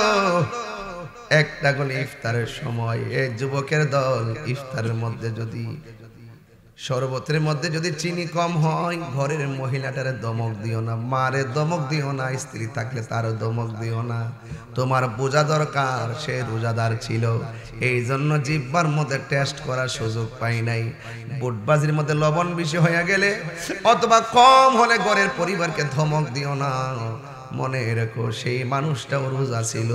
একটা হলো ইফতারের সময়, এই যুবকের দল ইফতারের মধ্যে যদি শরবতের মধ্যে যদি চিনি কম হয়, ঘরের মহিলাটারে দমক দিও না, মারে দমক দিও না, স্ত্রী থাকলে তারও দমক দিও না। তোমার বোঝা দরকার সে রোজাদার ছিল, এই জন্য জিহ্বার মধ্যে টেস্ট করার সুযোগ পাই নাই। বুটবাজির মধ্যে লবণ বেশি হয়ে গেলে অথবা কম হলে ঘরের পরিবারকে ধমক দিও না। মনে রেখো সেই মানুষটাও রোজা ছিল,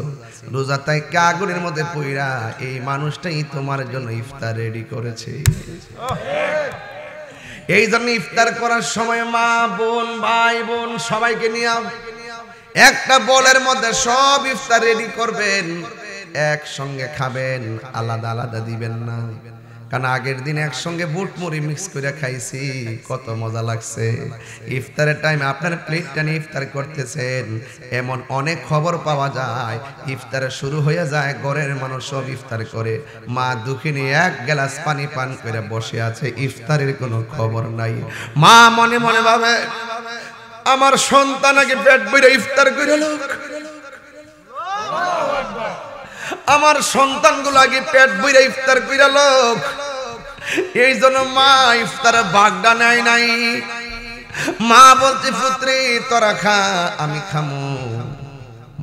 রোজা তাই আগুনের মধ্যে পইরা এই মানুষটাই তোমার জন্য ইফতার রেডি করেছে। এই জন্য ইফতার করার সময় মা বোন ভাই বোন সবাইকে নিয়ে একটা বোলের মধ্যে সব ইফতার রেডি করবেন, একসঙ্গে খাবেন, আলাদা আলাদা দিবেন না। কারণ আগের দিন একসঙ্গে বুট মুড়ি মিক্স করে খাইছি, কত মজা লাগছে। ইফতারের টাইমে আপনার প্লেটটা নিয়ে ইফতার করতেছেন, এমন অনেক খবর পাওয়া যায় ইফতারে শুরু হয়ে যায়, ঘরের মানুষ সব ইফতার করে, মা দুঃখিনী এক গ্লাস পানি পান করে বসে আছে, ইফতারের কোনো খবর নাই। মা মনে মনে ভাবে আমার সন্তান আগে পেট ভরে ইফতার করে লোক, আমার সন্তানগুলো আগে পেট ভরে ইফতার কইরা লোক, এই জন্য মা ইফতারের ভাগটা নেয় নাই। মা বলছে পুত্রী তোরা খা, আমি খামু।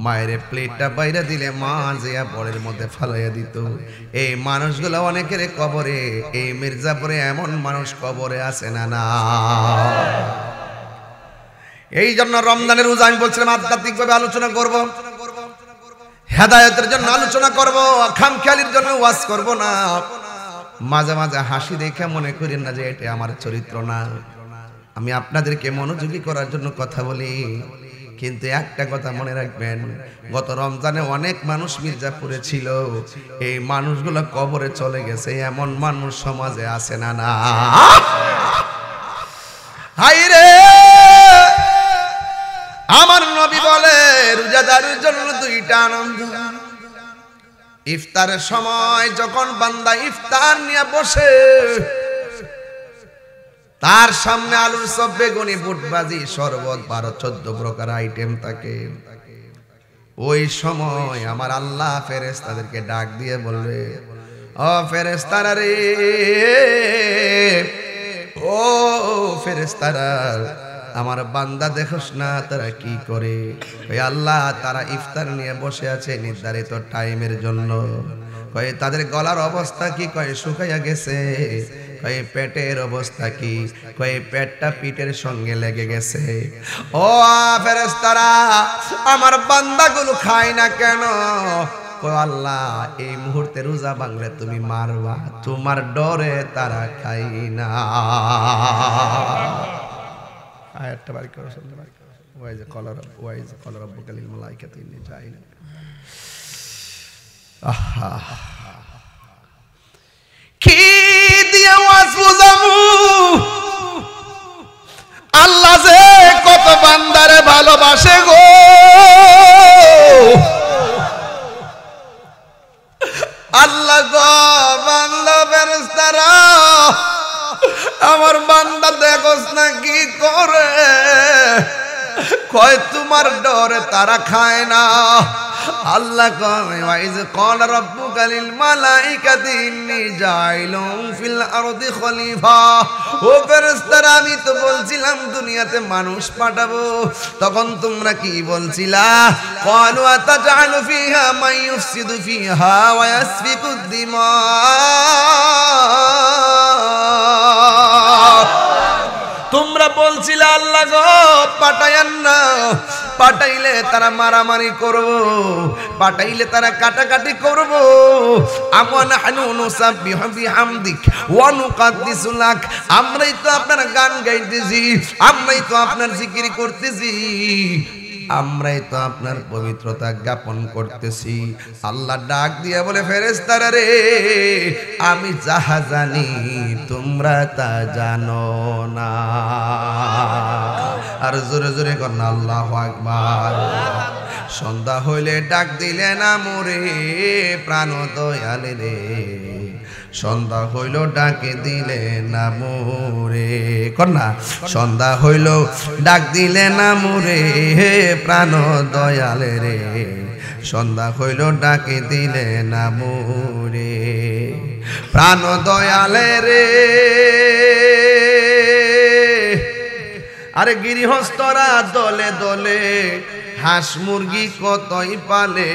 মায়ের প্লেটটা বাইরে দিলে মা জিয়া বড়ের মধ্যে ফালাইয়া দিত। এই মানুষগুলো অনেকের কবরে, এই মির্জাপুরে এমন মানুষ কবরে আছে না না। এই জন্য রমজানের রোজা আমি বলছিলাম আধ্যাত্মিক ভাবে আলোচনা করব, হেদায়েতের জন্য আলোচনা করব, খামখেয়ালির জন্য ওয়াজ করব না। মাঝে মাঝে হাসি দেখে মনে করেন না যে এটা আমার চরিত্র না, আমি আপনাদেরকে মনোযোগী করার জন্য কথা বলি। কিন্তু একটা কথা মনে রাখবেন, গত রমজানে অনেক মানুষ মির্জাপুরে ছিল, এই মানুষগুলো কবরে চলে গেছে, এমন মানুষ সমাজে আছে না না। হাই রে আমার নবী বলে রোজাদারের জন্য দুইটা আনন্দ। ইফতারের সময় যখন বান্দা ইফতার নিয়ে বসে, তার সামনে আলুর চপ, বেগুনি, বুটবাজি, শরবত, 12-14 প্রকার আইটেম থাকে। ওই সময় আমার আল্লাহ ফেরেশতাদেরকে ডাক দিয়ে বলবে, ও ফেরেশতারা রে, ও ফেরেশতারা, আমার বান্দা দেখোস না তারা কি করে? ওই আল্লাহ তারা ইফতার নিয়ে বসে আছে নির্ধারিত টাইমের জন্য। কয়ে তাদের গলার অবস্থা কি? কয়ে শুকাইয়া গেছে। কয়ে পেটের অবস্থা কি? কয়ে পেটটা পিঠের সঙ্গে লেগে গেছে। ও ফেরেশতারা, আমার বান্দাগুলো খায় না কেন? কয় আল্লাহ এই মুহূর্তে রোজা ভাঙলে তুমি মারবা, তোমার ডরে তারা খায় না। আয়াতটা বাড়ি করে শুনতে পারি, ওয়াইজ কলার রব্বুকা লিল মালাইকাতি ইন্নী জাইল। আহা কি দিয়ে ওয়াজ বুঝামু, আল্লাহ যে কত বান্দারে ভালোবাসে গো। আল্লাহ গো বান্দা ফেরেশতারা, আমার বান্দা দেখোস না কি করে? কয় তোমার ডরে তারা খায় না। আল্লাহ কয় ওয়াইজ ক্বালা রাব্বুকা লিল মালাইকাতি ইন্নী জাইলুন ফিল আরদি খলিফা। ও ফেরেশতারা, আমি তো বলছিলাম দুনিয়াতে মানুষ পাঠাবো, তখন তোমরা কি বলছিলা? ক্বালু আতাজআলু ফিহা মান ইউফসিদু ফিহা ওয়া ইয়াসফিকুদ দিমা। তোমরা বলছিলে আল্লাহ গো পাঠায়েন না, পাঠাইলে তারা মারামারি করব, পাঠাইলে তারা কাটাকাটি করব। আমানাহনু নুসাব্বিহু বিহামদিক ওয়া নুকাদ্দিসু লাক, আমরাই তো আপনার গান গাইতেছি, আমরাই তো আপনার জিকির করতেছি, আমরাই তো আপনার পবিত্রতা জ্ঞাপন করতেছি। আল্লাহ ডাক দিয়ে বলে ফেরেশতারা রে, আমি যাহা জানি তোমরা তা জানো না। আর জোরে জোরে কর না আল্লাহু আকবার। সন্ধ্যা হইলে ডাক দিলে না মোরে প্রাণ দয়াল রে সন্ধ্যা হইল ডাকে দিলে না মোরে কন্যা সন্ধ্যা হইল ডাক দিলে না মোরে প্রাণ দয়াল রে সন্ধ্যা হইল ডাকে দিলে না মোরে প্রাণ দয়াল রে আরে গৃহস্থরা দলে দলে হাঁস মুরগি কতই পালে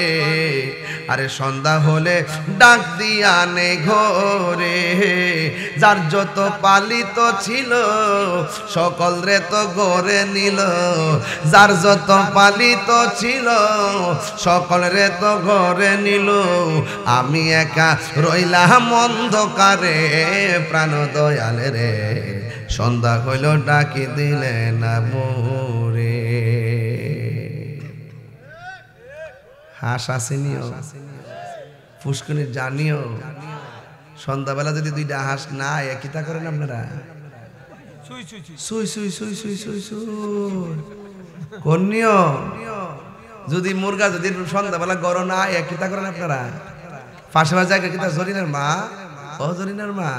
আরে সন্ধ্যা হলে ডাক দিয়া নে ঘরে যার যত পালিত ছিল সকল রে তো ঘরে নিল যার যত পালিত ছিল সকল রে তো ঘরে নিল আমি একা রইলাম অন্ধকারে প্রাণ দয়াল রে সন্ধ্যা হইল ডাকি দিলে না মোরে হাঁস আসেনিও পুষ্করিণী জানিও সন্ধ্যাবেলা যদি দুইটা হাঁস না কিতা করেন আপনারা সুই সুই সুই সুই সুই সুই কন্যা যদি মুরগা যদি সন্ধ্যাবেলা গরম না কিতা করেন আপনারা পাশে পাশে জায়গা কিতা জরিনার মা ও জরিনার মা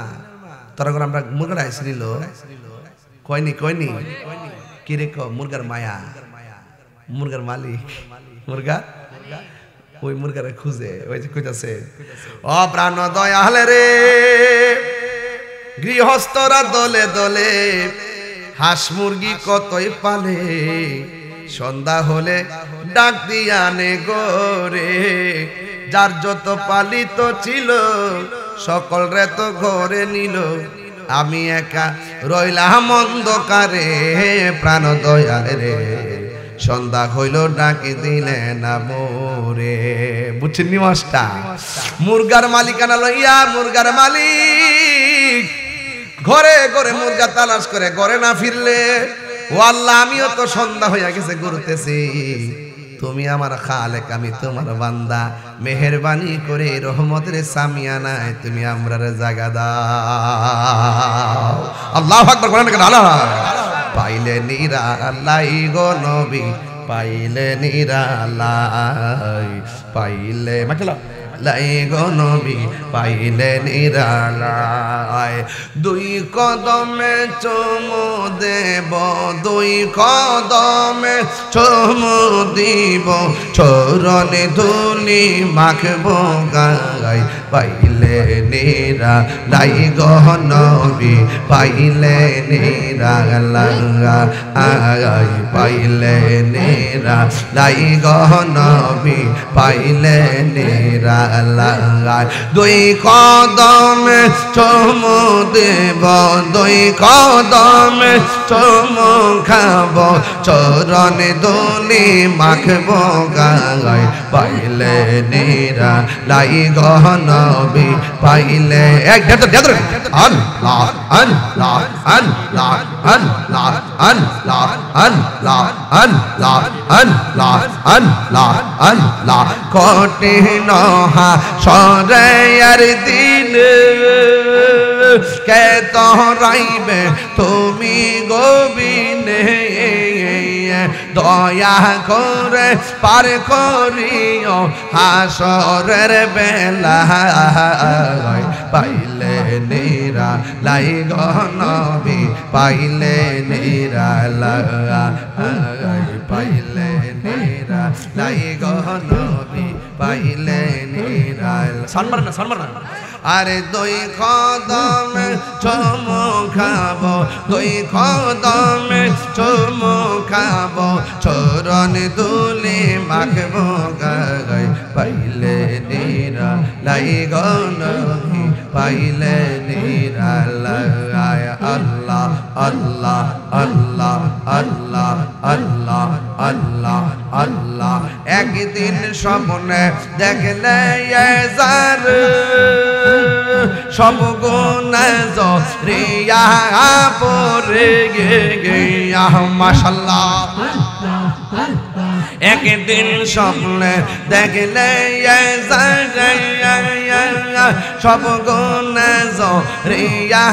তোরা করে আমরা মুরগাটা আইসি নিল কয়নি কয়নি কি রে মুরগার মায়া মুরগার মালিক মুরগা ওই মুরগারে খুঁজে ওই যে কইতাছে ও প্রাণ দয়াল রে গৃহস্থরা দলে দলে হাঁস মুরগি কতই পালে সন্ধ্যা হলে ডাক দিয়া নে গোরে যার যত পালিত ছিল সকল রে তো ঘরে নিল আমি একা রইলাম অন্ধকারে প্রাণ দয়াল রে সন্ধ্যা হইল ডাকে দিলে না মোরে বুঝছেন নিমাসটা মুরগার মালিকানা লইয়া মুরগার মালিক ঘরে ঘরে মুরগা তালাশ করে ঘরে না ফিরলে ও আল্লাহ আমিও তো সন্ধ্যা হইয়া গেছে ঘুরতেছি তুমি আমার খালেক আমি তোমার বান্দা মেহেরবানি করে রহমতের সামিয়ানায় তুমি আমরারে জায়গা দাও আল্লাহু আকবার বলেন কেন আল্লাহ পাইলে নিরালাই গো নবী পাইলে নিরালাই পাইলে মাখলা লাই গো নবী পাইলে নিরালাই দুই কদমে চুমু দেব দুই কদমে চুমু দিব চরণে ধুলি মাখব গাই পাইলে নিরালাই গো নবী পাইলে নিরালাই পাইলে নিরালাই গো নবী পাইলে নিরালাই দুই কদমে চুমু দেব দুই কদমে চুমু খাব চরণে ধুলি মাখব গাই পাইলে নিরালাই গো নবী পাইলে এক ধরে আল্লাহ আল্লাহ আল্লাহ আল্লাহ আল্লাহ আল্লাহ আল্লাহ আল্লাহ আল্লাহ আল্লাহ কঠিন হাসরের দিন কে তোরাইবে তুমি গোবিনে দয়া করে পার করিও হাসরের বেলা পাইলে নিরালাই গো নবী পাইলে নিরালাই পাইলে নিরালাই গো নবী পাইলে নিরালাই সম্মান না আরে দুই কদমে চুমু খাবো দুই কদমে চুমু খাবো চরণ ধুলি মাখবো গাই পাইলে নিরালাই গো নবী পাইলে নিরালাই আল্লাহ আল্লাহ আল্লাহ আল্লাহ আল্লাহ আল্লাহ আল্লাহ একদিন স্বপ্নে দেখলে যার সব গুনাহ জরিয়া পড়ে গিয়া মাশাআল্লাহ একদিন স্বপ্নে দেখলে সব গুনাহ জরিয়া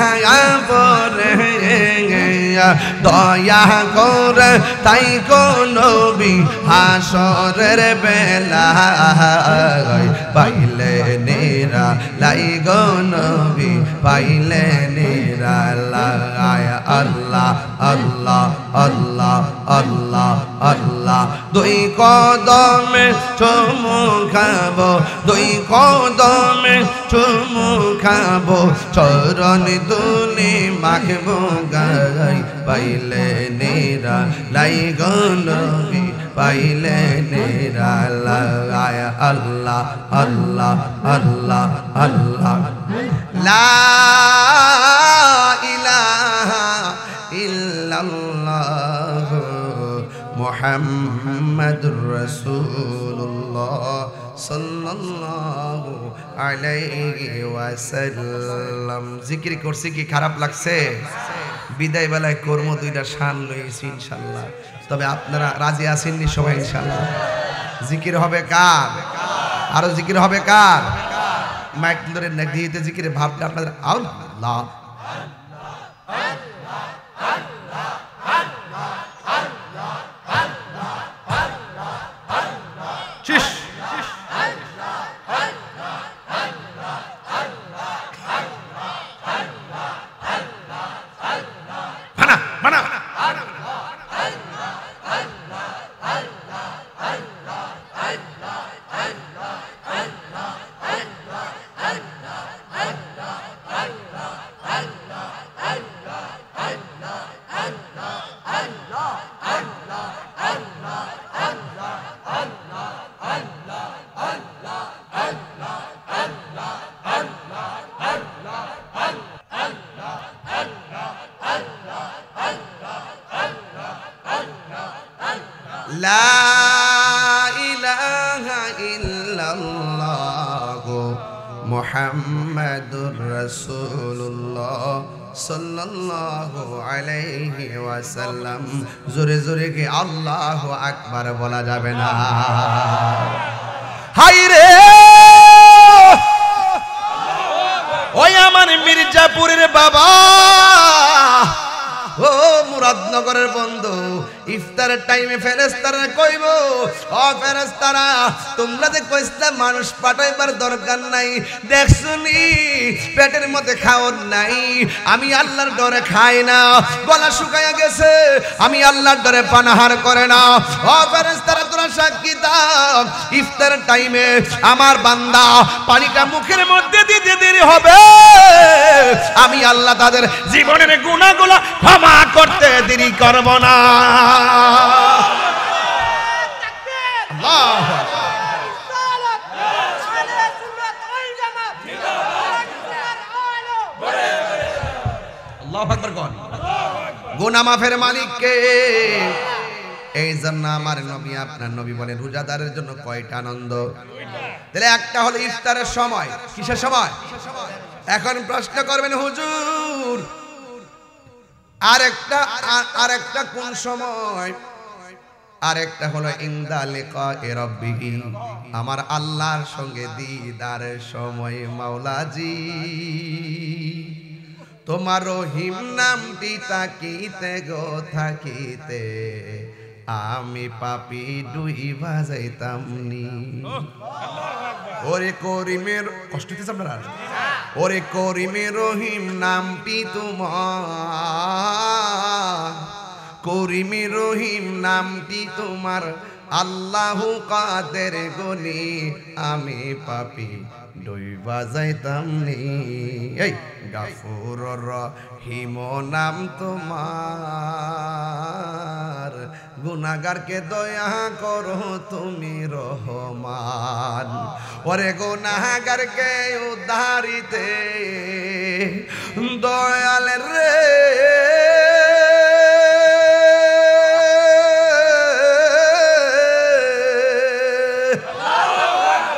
পড়ে দয়া করে তাই গো নবী হাসরের বেলায় পাইলে নেরা লাই গো নবী পাইলে নেরা লাই আল্লাহ আল্লাহ আল্লাহ আল্লাহ আল্লাহ দুই কদমে চুমু খাবো দুই কদমে চুমু খাবো চরণ দুলি মাখবো গাই পাইলে নেরা লাই গো নবী পাইলে নেরা লাই আল্লাহ আল্লাহ আল্লাহ আল্লাহ লা ইলাহা ইল্লাল্লাহ মুহাম্মাদুর রাসূলুল্লাহ সাল্লাল্লাহু আলাইহি ওয়াসাল্লাম। জিকির করছি কি খারাপ লাগছে? বিদায় বেলায় কর্ম দুইটা শান লইছি ইনশাআল্লাহ। তবে আপনারা রাজি আছেন নি সবাই ইনশাআল্লাহ? জিকির হবে কার? আরো জিকির হবে কার? মাইক ধরে নেগিতে জিকিরে ভাবটা আপনাদের আল্লাহ লা ইলাহা ইল্লাল্লাহ মুহাম্মাদুর রাসূলুল্লাহ সাল্লাল্লাহু আলাইহি ওয়াসাল্লাম। জোরে জোরে কি আল্লাহু আকবার বলা যাবে না? হাই রে ওই আমার মির্জাপুরের বাবা, ও মুরাদনগরের বন্ধু, ইফতারের টাইমে ফেরেশতারা কইব, ও ফেরেশতারা তোমরা যে কইছলা মানুষ পাঠাইবার দরকার নাই, দেখছনি পেটের মধ্যে খাওয়ার নাই, আমি আল্লাহর ডরে খাই না, গলা শুকায়া গেছে, আমি আল্লাহর ডরে পানাহার করে না। ও ফেরেশতারা তোরা সাক্ষী দাও, ইফতারের টাইমে আমার বান্দা পানিটা মুখের মধ্যে দিতে দেরি হবে, আমি আল্লাহ তাদের জীবনের গুনাহগুলো ক্ষমা করতে দেরি করব না। আল্লাহু আকবার কোন গুনাহ মাফের মালিক কে? এই জন্য আমার নবী আপনার নবী বলেন রোজাদারের জন্য কয়টা আনন্দ? তাহলে একটা হলো ইফতারের সময়। কিসের সময়? এখন প্রশ্ন করবেন হুজুর আরেকটা কোন সময়? আরেকটা হলো ইনদা লিকায়ে রাব্বিহি, আমার আল্লাহর সঙ্গে দিদারের সময়। মাওলাজি তোমার রহিম নামটি তাকিতে গো থাকিতে আমি পাপী ডুইবা যাইতাম নি। ওরে করিমের কষ্ট হইতেছে আপনারা? ওরে করিমের রহিম নামটি তোমার, করিমের রহিম নামটি তোমার, আল্লাহু কাদের গনি আমি পাপী ডুইবা যাইতাম নি। এই গাফুর রহিম নাম তোমার, গুনাহগারকে দয়া করো তুমি রহমান। ওরে গুনাহগারকে উদ্ধারিতে দয়াল রে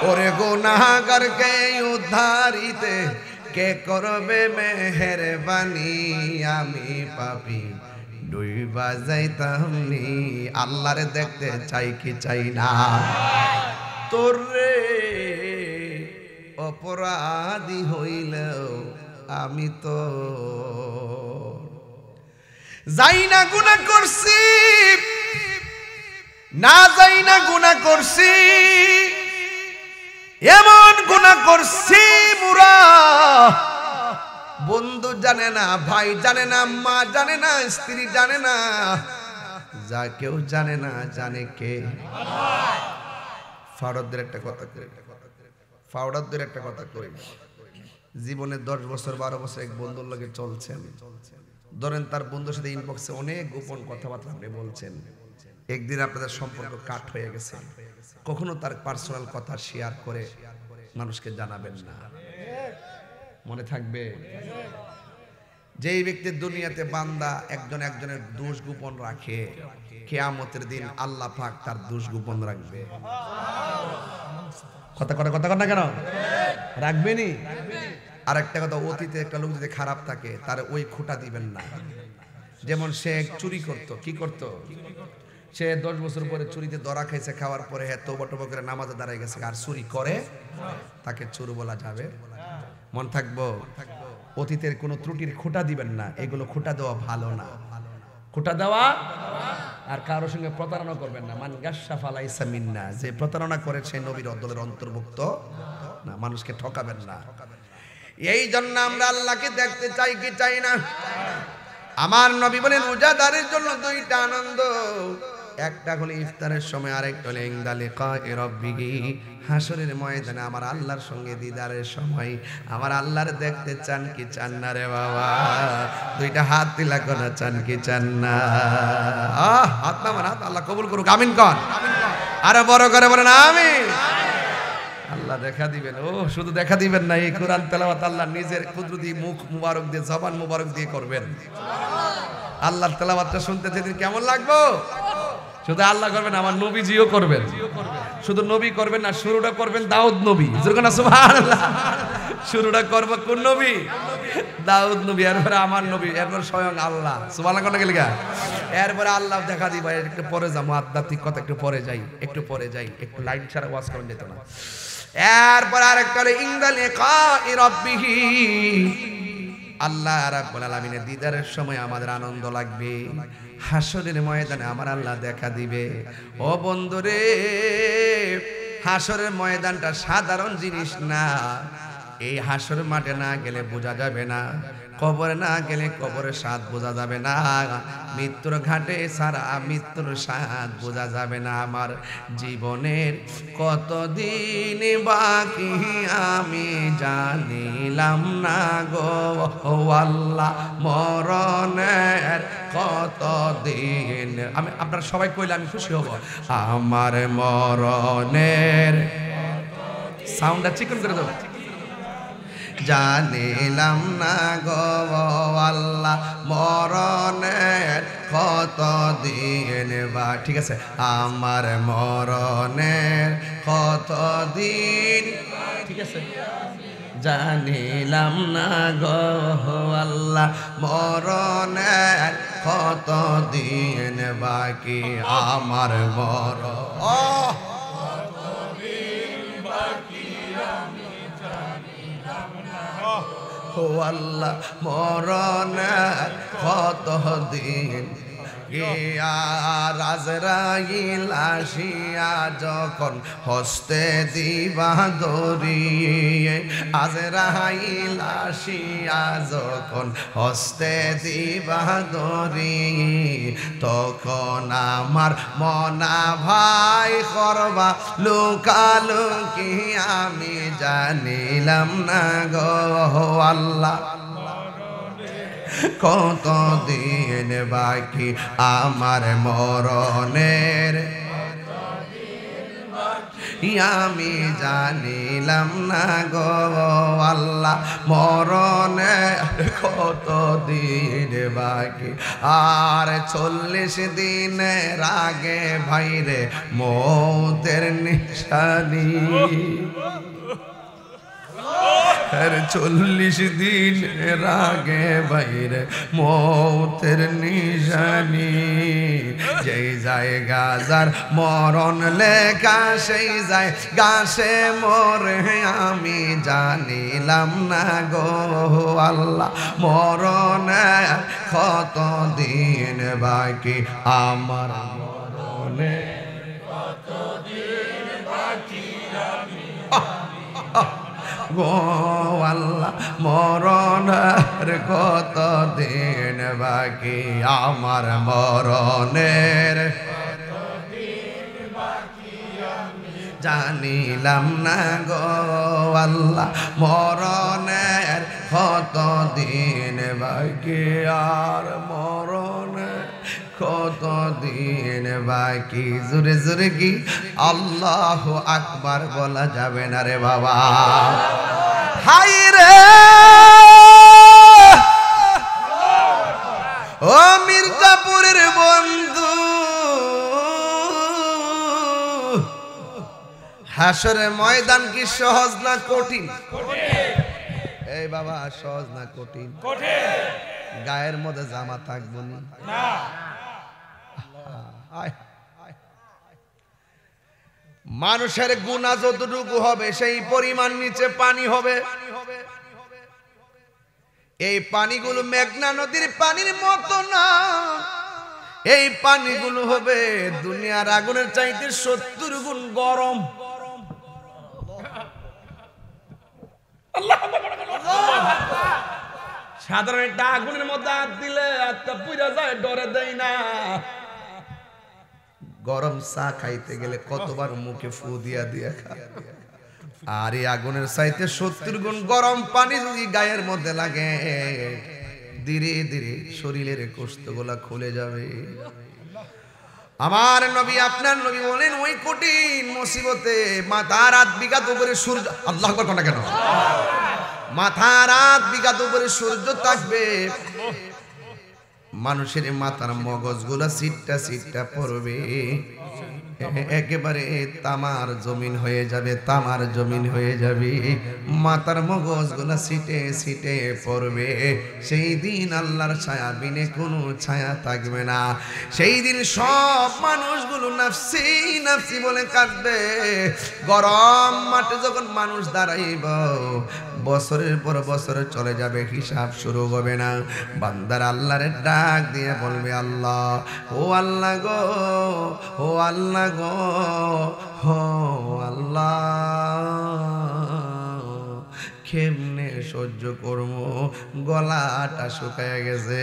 ওরে গুনাহগারকে উদ্ধারিতে কে করবে মেহেরবানি আমি পাপী ডুইবা যাইতাম নি। আল্লাহরে দেখতে চাই কি চাই না? তোরে অপরাধী হইলেও আমি তো যাই না গুনাহ করছি, না যাই না গুনাহ করছি, এমন গুনাহ করছি মুরা বন্ধু জানে না, ভাই জানে না, মা জানে না, স্ত্রী জানে না, যা কেউ জানে না, জানে কে? ফাওড়াদের একটা কথা কই, জীবনে 10 বছর 12 বছর এক বন্ধুর লগে চলছেন, ধরেন তার বন্ধুর সাথে ইনবক্সে অনেক গোপন কথাবার্তা আপনি বলছেন, একদিন আপনাদের সম্পর্ক কাট হয়ে গেছে, কখনো তার পার্সোনাল কথা শেয়ার করে মানুষকে জানাবেন না, মনে থাকবে? যেই ব্যক্তির দুনিয়াতে বান্দা একজন একজনের দোষ গোপন রাখে, কিয়ামতের দিন আল্লাহ পাক তার দোষ গোপন রাখবে। কথা না কেন রাখবেনি? আর একটা কথা, অতীতে একটা লোক যদি খারাপ থাকে তার ওই খোঁটা দিবেন না। যেমন সে চুরি করত, কি করত? সে 10 বছর পরে চুরিতে ধরা খাইছে, খাওয়ার পরে তওবা করে নামাজে দাঁড়ায় গেছে, আর চুরি করে, তাকে চোর বলা যাবে? মন থাকবো? অতীতের কোনো ত্রুটির খোঁটা দিবেন না, এগুলো খোঁটা দেওয়া ভালো না, খোঁটা দেওয়া। আর কারোর সঙ্গে প্রতারণা করবেন না, মান গাশশা ফালাইসা মিন্না, যে প্রতারণা করে সে নবীর দলের অন্তর্ভুক্ত না, মানুষকে ঠকাবেন না। এই জন্য আমরা আল্লাহকে দেখতে চাই কি চাই না? আমার নবী বলেন রোজাদারের জন্য 2টা আনন্দ, একটা হলো ইফতারের সময়, আরেকটা হলো ইনদা লিকায়ে রাব্বিহি, হাসরের ময়দানে আমার আল্লাহর সঙ্গে দিদারের সময়। আমার আল্লাহর দেখতে চান কি চান না রে বাবা? 2টা হাত দিলা কোন, চান কি চান না? হাত নামান, হাত, আল্লাহ কবুল করুক, আমিন কর। আরো বড় করে বলেন আমিন। আল্লাহ দেখা দিবেন। ও শুধু দেখা দিবেন না, এই কোরআন তেলাওয়াত আল্লাহ নিজের কুদরতি মুখ মুবারক দিয়ে, জবান মুবারক দিয়ে করবেন। আল্লাহর তেলাওয়াতটা শুনতে যেদিন কেমন লাগবে, শুধু আল্লাহ করবেন, আমার নবীজিও করবেন। শুধু নবী করবেন না, শুরুটা করবেন দাউদ নবী, সুবহানাল্লাহ। শুরুটা করব কোন নবী? দাউদ নবী, এরপরে আমার নবী, এরপর স্বয়ং আল্লাহ, সুবহানাল্লাহ। কোন গেলিগা? এরপরে আল্লাহ দেখা দিবা। একটু পরে যাবো, আধ্যাত্মিক কথা একটু পরে যাই, একটু লাইন ছাড়া ওয়াজ করেন যেত না। এরপর আরেকটা হলো ইনদা লিকায়ে রাব্বিহি, আল্লাহ রাব্বুল আলামিনের দিদারের সময় আমাদের আনন্দ লাগবে। হাসরের ময়দানে আমার আল্লাহ দেখা দিবে। ও বন্ধুরে, হাসরের ময়দানটা সাধারণ জিনিস না। এই হাসরের মাঠে না গেলে বোঝা যাবে না, কবরে না গেলে কবরের স্বাদ বোঝা যাবে না, মৃত্যুর ঘাটে সারা মৃত্যুর স্বাদ বোঝা যাবে না। আমার জীবনের কতদিন বাকি আমি জানিলাম না গো আল্লাহ, মরণের কতদিন। আমি আপনারা সবাই কইলে আমি খুশি হব। আমার মরণের সাউন্ডটা চিকন করে দেবো। জানিলাম না গো আল্লাহ, মরণের কতদিন বা, ঠিক আছে, আমার মরণের কতদিন, ঠিক আছে, জানিলাম না গো আল্লাহ, মরণের কতদিন বাকি আমার মরণ। ও আল্লাহ, মরণের কতদিন, আজরাইল আসিয়া যখন হস্তে দিবা দড়ি, আজরাইল আসিয়া যখন হস্তে দিবা দড়ি, তখন আমার মনা ভাই করবা লুকালুকি আমি জানিলাম না গো আল্লাহ, কতদিন বাকি আমার মরণের আমি জানিলাম না গো আল্লাহ, মরণের কতদিন বাকি। আর 40 দিনের আগে ভাইরে মৌতের নিশানি, 40 দিন আগে বাইরে মৌতের নিশানি যেই জায়গা যার মরণ লেখা সেই জায়গা সে মরে আমি জানিলাম না গো আল্লাহ মরণের কত দিন বাকি আমার মরণে কত দিন বাকি গো আল্লাহ মরণের কত দিন বাকি আমার মরণের জানিলাম না গো আল্লাহ মরণের কত দিন বাকি আর মরণের কত দিন বাকি জোরে জোরে কি আল্লাহু আকবার বলা যাবে না রে বাবা হাই রে ও মির্জাপুরের বন্ধু হাসরে ময়দান কি সহজ না কঠিন এই বাবা সহজ না কঠিন গায়ের মধ্যে জামা থাকবো না মানুষের গুনাহ যতটুকু হবে সেই পরিমাণ নিচে পানি হবে এই পানিগুলো মেঘনা নদীর পানির মতো না এই পানিগুলো হবে দুনিয়ার আগুনের চাইতে 70 গুণ গরম সাধারণ একটা আগুনের মধ্যে হাত দিলে হাতটা পুড়ে যায় ডরে দেয় না গরম চা খাইতে গেলে কতবার মুখে ফু দিয়া দিয়া খায় আর এই আগুনের চাইতে 70 গুণ গরম পানি যদি গায়ের মধ্যে লাগে ধীরে ধীরে শরীরের কোষ্ঠগুলা খুলে যাবে আমার নবী আপনার নবী বলেন ওই কঠিন মুসিবতে মাথা রাত বিঘাত উপরে সূর্য আল্লাহু আকবার কোন কেন মাথা রাত বিঘাত উপরে সূর্য থাকবে মানুষের মাথার মগজগুলা সিটটা সিটটা পড়বে একেবারে তামার জমিন হয়ে যাবে তামার জমিন হয়ে যাবে মাথার মগজগুলা সিটে সিটে পড়বে সেই দিন আল্লাহর ছায়া বিনে কোনো ছায়া থাকবে না সেই দিন সব মানুষগুলো নাফসি নাফসি বলে কাঁদবে গরম মাঠে যখন মানুষ দাঁড়াইব বছরের পর বছর চলে যাবে হিসাব শুরু হবে না বান্দার আল্লাহর ডাক দিয়ে বলবে আল্লাহ ও আল্লাহ গো ও আল্লাহ গো হো আল্লাহ কেমনে সহ্য করব গলাটা শুকায় গেছে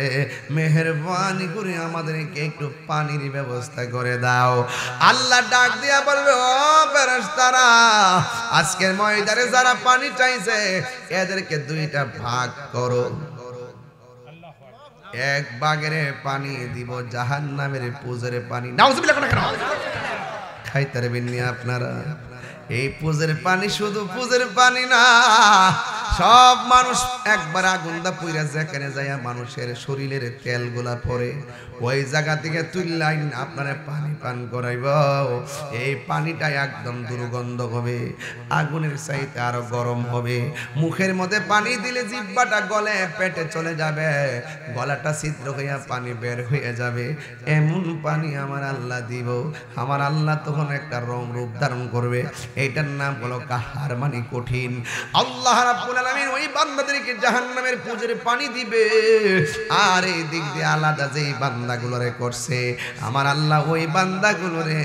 মেহেরবানি করে আমাদেরকে একটু পানির ব্যবস্থা করে দাও আল্লাহ ডাক দিয়া বলবে ও ফেরেশতারা আজকের ময়দানে যারা পানি চাইছে এদেরকে দুইটা ভাগ করো এক ভাগের পানি দিব জাহান্নামের পুজোর পানি নাউজুবিল্লাহ কেন খাইতে পারবেন না আপনারা এই পুজোর পানি শুধু পুজোর পানি না সব মানুষ একবার আগুনটা পুইরা যেখানে যায় মানুষের শরীরের তেলগুলা পড়ে ওই জায়গা থেকে তুললাইন আপনারা পানি পান করাইব এই পানিটা একদম দুর্গন্ধ হবে আগুনের চাইতে আরো গরম হবে মুখের মধ্যে পানি দিলে জিহ্বাটা গলে পেটে চলে যাবে গলাটা ছিদ্র হইয়া পানি বের হয়ে যাবে এমন পানি আমার আল্লাহ দিব আমার আল্লাহ তখন একটা রং রূপ ধারণ করবে এইটার নাম হলো কাহার মানে কঠিন আল্লাহ রাব্বুল আলামিন ওই বান্দাদেরকে জাহান্নামের পুজোর পানি দিবে আর এই দিক দিয়ে আলাদা যেই বান্দাগুলোরে করছে আমার আল্লাহ ওই বান্দাগুলোরে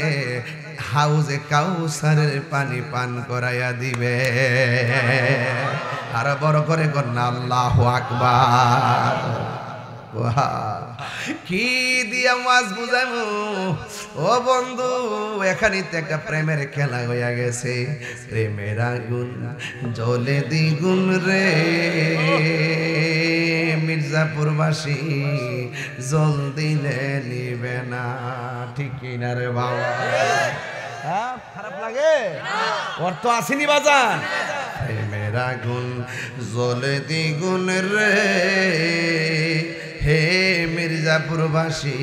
হাউজে কাউসারের পানি পান করাইয়া দিবে আর বড় করে কন্যা আল্লাহু আকবার কি দিয়া মাছ বুঝামু ও বন্ধু এখানে তো একটা প্রেমের খেলা হইয়া গেছে প্রেমের আগুন জ্বলে দ্বিগুণ রে মির্জাপুরবাসী জল দিলে নিবে না ঠিক কিনা রে বাবা হ্যাঁ খারাপ লাগে ওর তো আসেনি বাজান প্রেমের আগুন জ্বলে দ্বিগুণ রে হে মির্জাপুরবাসী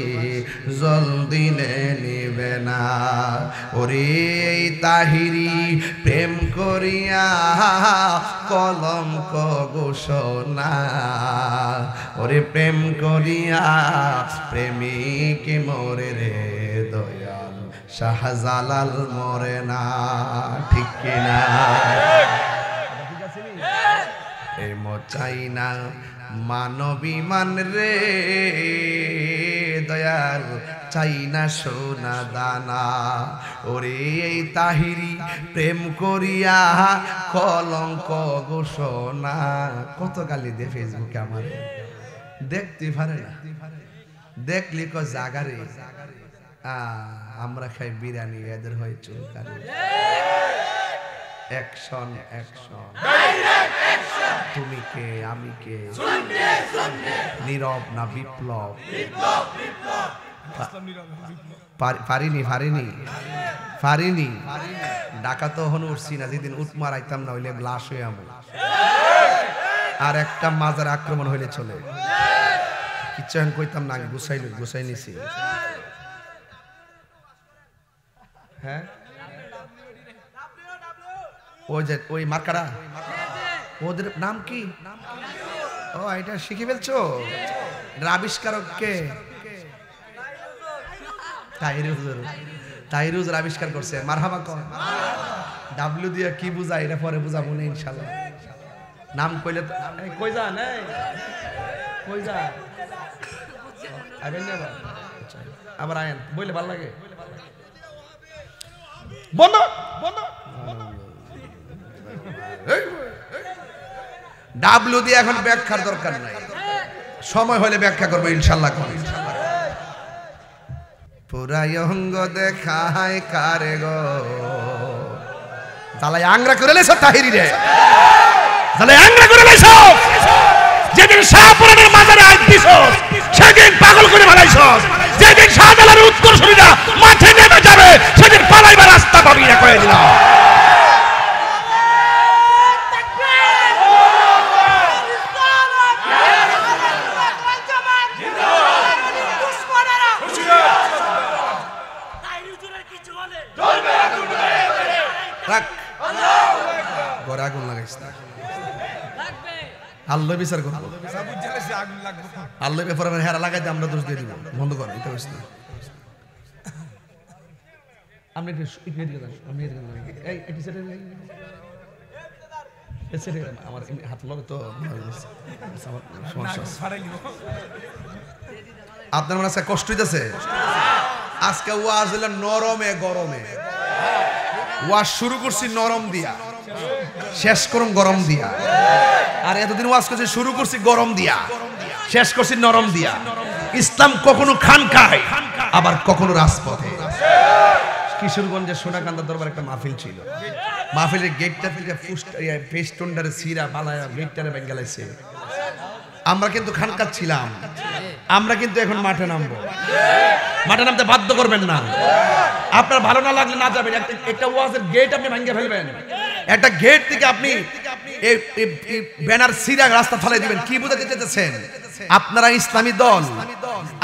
জল দিলে নিবে না ওরে এই তাহিরি প্রেম করিয়া কলঙ্ক ঘোষণা ওরে প্রেম করিয়া প্রেমিক মরে রে দয়াল শাহজালাল মরে না ঠিক কিনা প্রেম চাই না মানবী মান রে দয়াল চাই না সোনা দানা ওরে এই তাহিরি প্রেম করিয়া কলঙ্ক ঘোষণা কত গালি দে ফেসবুকে আমার দেখতে পারে না দেখলি ক জাগারে আমরা খাই বিরিয়ানি এদের হয় চুলকানি অ্যাকশন অ্যাকশন তুমি কে আমি কে নীরব না বিপ্লব পারিনি পারিনি পারিনি ডাকা তো হন উঠছি না যেদিন উৎমার আইতাম না হইলে লাশ হয়ে আমি আর একটা মাজার আক্রমণ হইলে চলে কিচ্ছু এখন কইতাম না গুছাই নিছি হ্যাঁ ওই যে ওই মার্কারা ওদের নাম কি ও এটা শিখে ফেলছো আবিষ্কারক কে তাহিরুজ আবিষ্কার করছে মারহাবা কোন ডাব্লিউ দিয়ে কি বুঝায় এটা পরে বুঝাবো না ইনশাআল্লাহ নাম কইলে কই যা নাই কই যা আইবেন না আবার আয়েন বইলে ভালো লাগে বন্ধ বন্ধ ডাব্লিউ দিয়ে এখন ব্যাখ্যার দরকার নাই সময় হলে ব্যাখ্যা করবো ইনশাআল্লাহ পুরাই অঙ্গ দেখায় কারে গো জালাই আংরা করে লেছ তাহিরি রে জালাই আংরা করে লেছ যেদিন শাহপুরের মাজারে আজ দিছ সেদিন পাগল করে বানাইছস যেদিন শাহজালালের উত্তরসূরিরা মাঠে নেমে যাবে সেদিন পালাইবার রাস্তা পাবি না কয়ে দিলাম আগুন লাগাইস না আল্লাহ বিচার করবো আল্লাহ ব্যাপারে হেরা লাগাইতে আমরা দোষ দিয়ে দিব বন্ধ কর এটা হইস না আপনি একটু আমার হাত লগে তো আপনার মনে আছে কষ্ট হইতেছে আজকে ওয়াজ হইল নরমে গরমে ওয়াজ শুরু করছি নরম দিয়া শেষ করুন গরম দিয়া আর এতদিন ওয়াজ করছি শুরু করছি গরম দিয়া শেষ করছি নরম দিয়া ইসলাম কখনো খানকায় আবার কখনো রাজপথে কিশোরগঞ্জের সোনাকান্দা দরবার একটা মাহফিল ছিল মাহফিলের গেটটা থেকে ফেস্টুনটারে সিরা বালায়া গেটটারে বেঙ্গালাইছে আমরা কিন্তু খানকার ছিলাম আমরা কিন্তু এখন মাঠে নামবো মাঠে নামতে বাধ্য করবেন না আপনার ভালো না লাগলে না যাবেন একটা ওয়াজের গেট আপনি ভাঙিয়ে ফেলবেন একটা গেট থেকে আপনি ব্যানার সিরা রাস্তা ফেলে দিবেন কি বুঝাতে চাইতেছেন আপনারা ইসলামী দল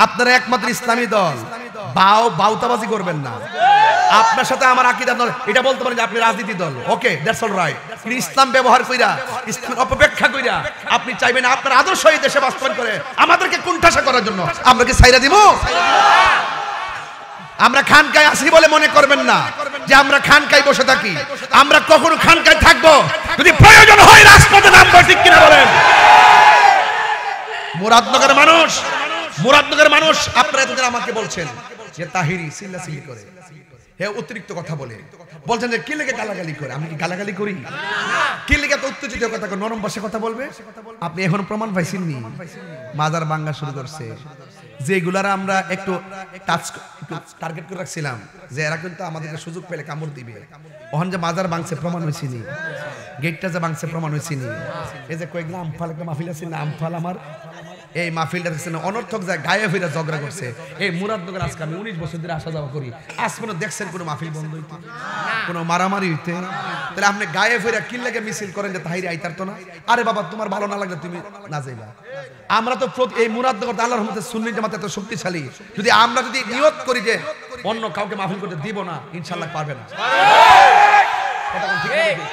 আপনারা একমাত্র ইসলামী দল বাউতাবাজি করবেন না আপনার সাথে আমার আকীদা দল এটা বলতে পারেন যে আপনি রাজনীতি দল ওকে দ্যাটস অল রাইট কিন্তু ইসলাম ব্যবহার কইরা ইসলামের অপব্যাখ্যা কইরা আপনি চাইবেন আপনার আদর্শ এই দেশে বাস্তবায়ন করে আমাদেরকে কুণ্ঠাসা করার জন্য আমরা কি ছাইরা দিব আমরা খানকায় আসি বলে মনে করবেন না যে আমরা খানকায় বসে থাকি আমরা কখনো খানকায় থাকবো যদি প্রয়োজন হয় রাজপথে নামবো ঠিক কিনা বলেন মুরাদনগরের মানুষ আপনারা এতদিন আমাকে বলছেন যে তাহিরি সিল্লাসিল্লি করে হে অতিরিক্ত কথা বলছেন যে কি লেগে গালাগালি করে আমি কি গালাগালি করি কি লেগে তো উত্তেজিত কথা নরম ভাষায় কথা বলবে আপনি এখন প্রমাণ পাইছেননি মাজার ভাঙা শুরু করছে যেগুলারা আমরা একটু টার্গেট করে রাখছিলাম যে এরা কিন্তু আমাদেরকে সুযোগ পেলে কামড় দিবে ওখান যে মাজার ভাঙছে প্রমাণ হয়েছিনি গেটটা যে ভাঙছে প্রমাণ হয়েছিনি এই যে কয়েকদিন আমফাল একটা মাহফিল আছে না আমফাল আমার এই মাহফিলটা দেখছেন অনর্থক যায় গায়ে ফিরে ঝগড়া করছে এই মুরাদনগর আজকে আমি 19 বছর ধরে আসা যাওয়া করি আজ পর্যন্ত দেখছেন দেখছেন কোনো মাহফিল বন্ধ হইতে, কোনো মারামারি হইতে? তাহলে আপনি গায়ে ফেরা কি লাগে মিছিল করেন যে তাহিরি আইতার তো না? আরে বাবা তোমার ভালো না লাগলে তুমি না যাইবা। আমরা তো এই মুরাদনগর আল্লাহর রহমতে সুন্নি জামাত এত শক্তিশালী, যদি আমরা যদি নিয়ত করি যে অন্য কাউকে মাহফিল করতে দিব না, ইনশাআল্লাহ পারবে না। কথা ঠিক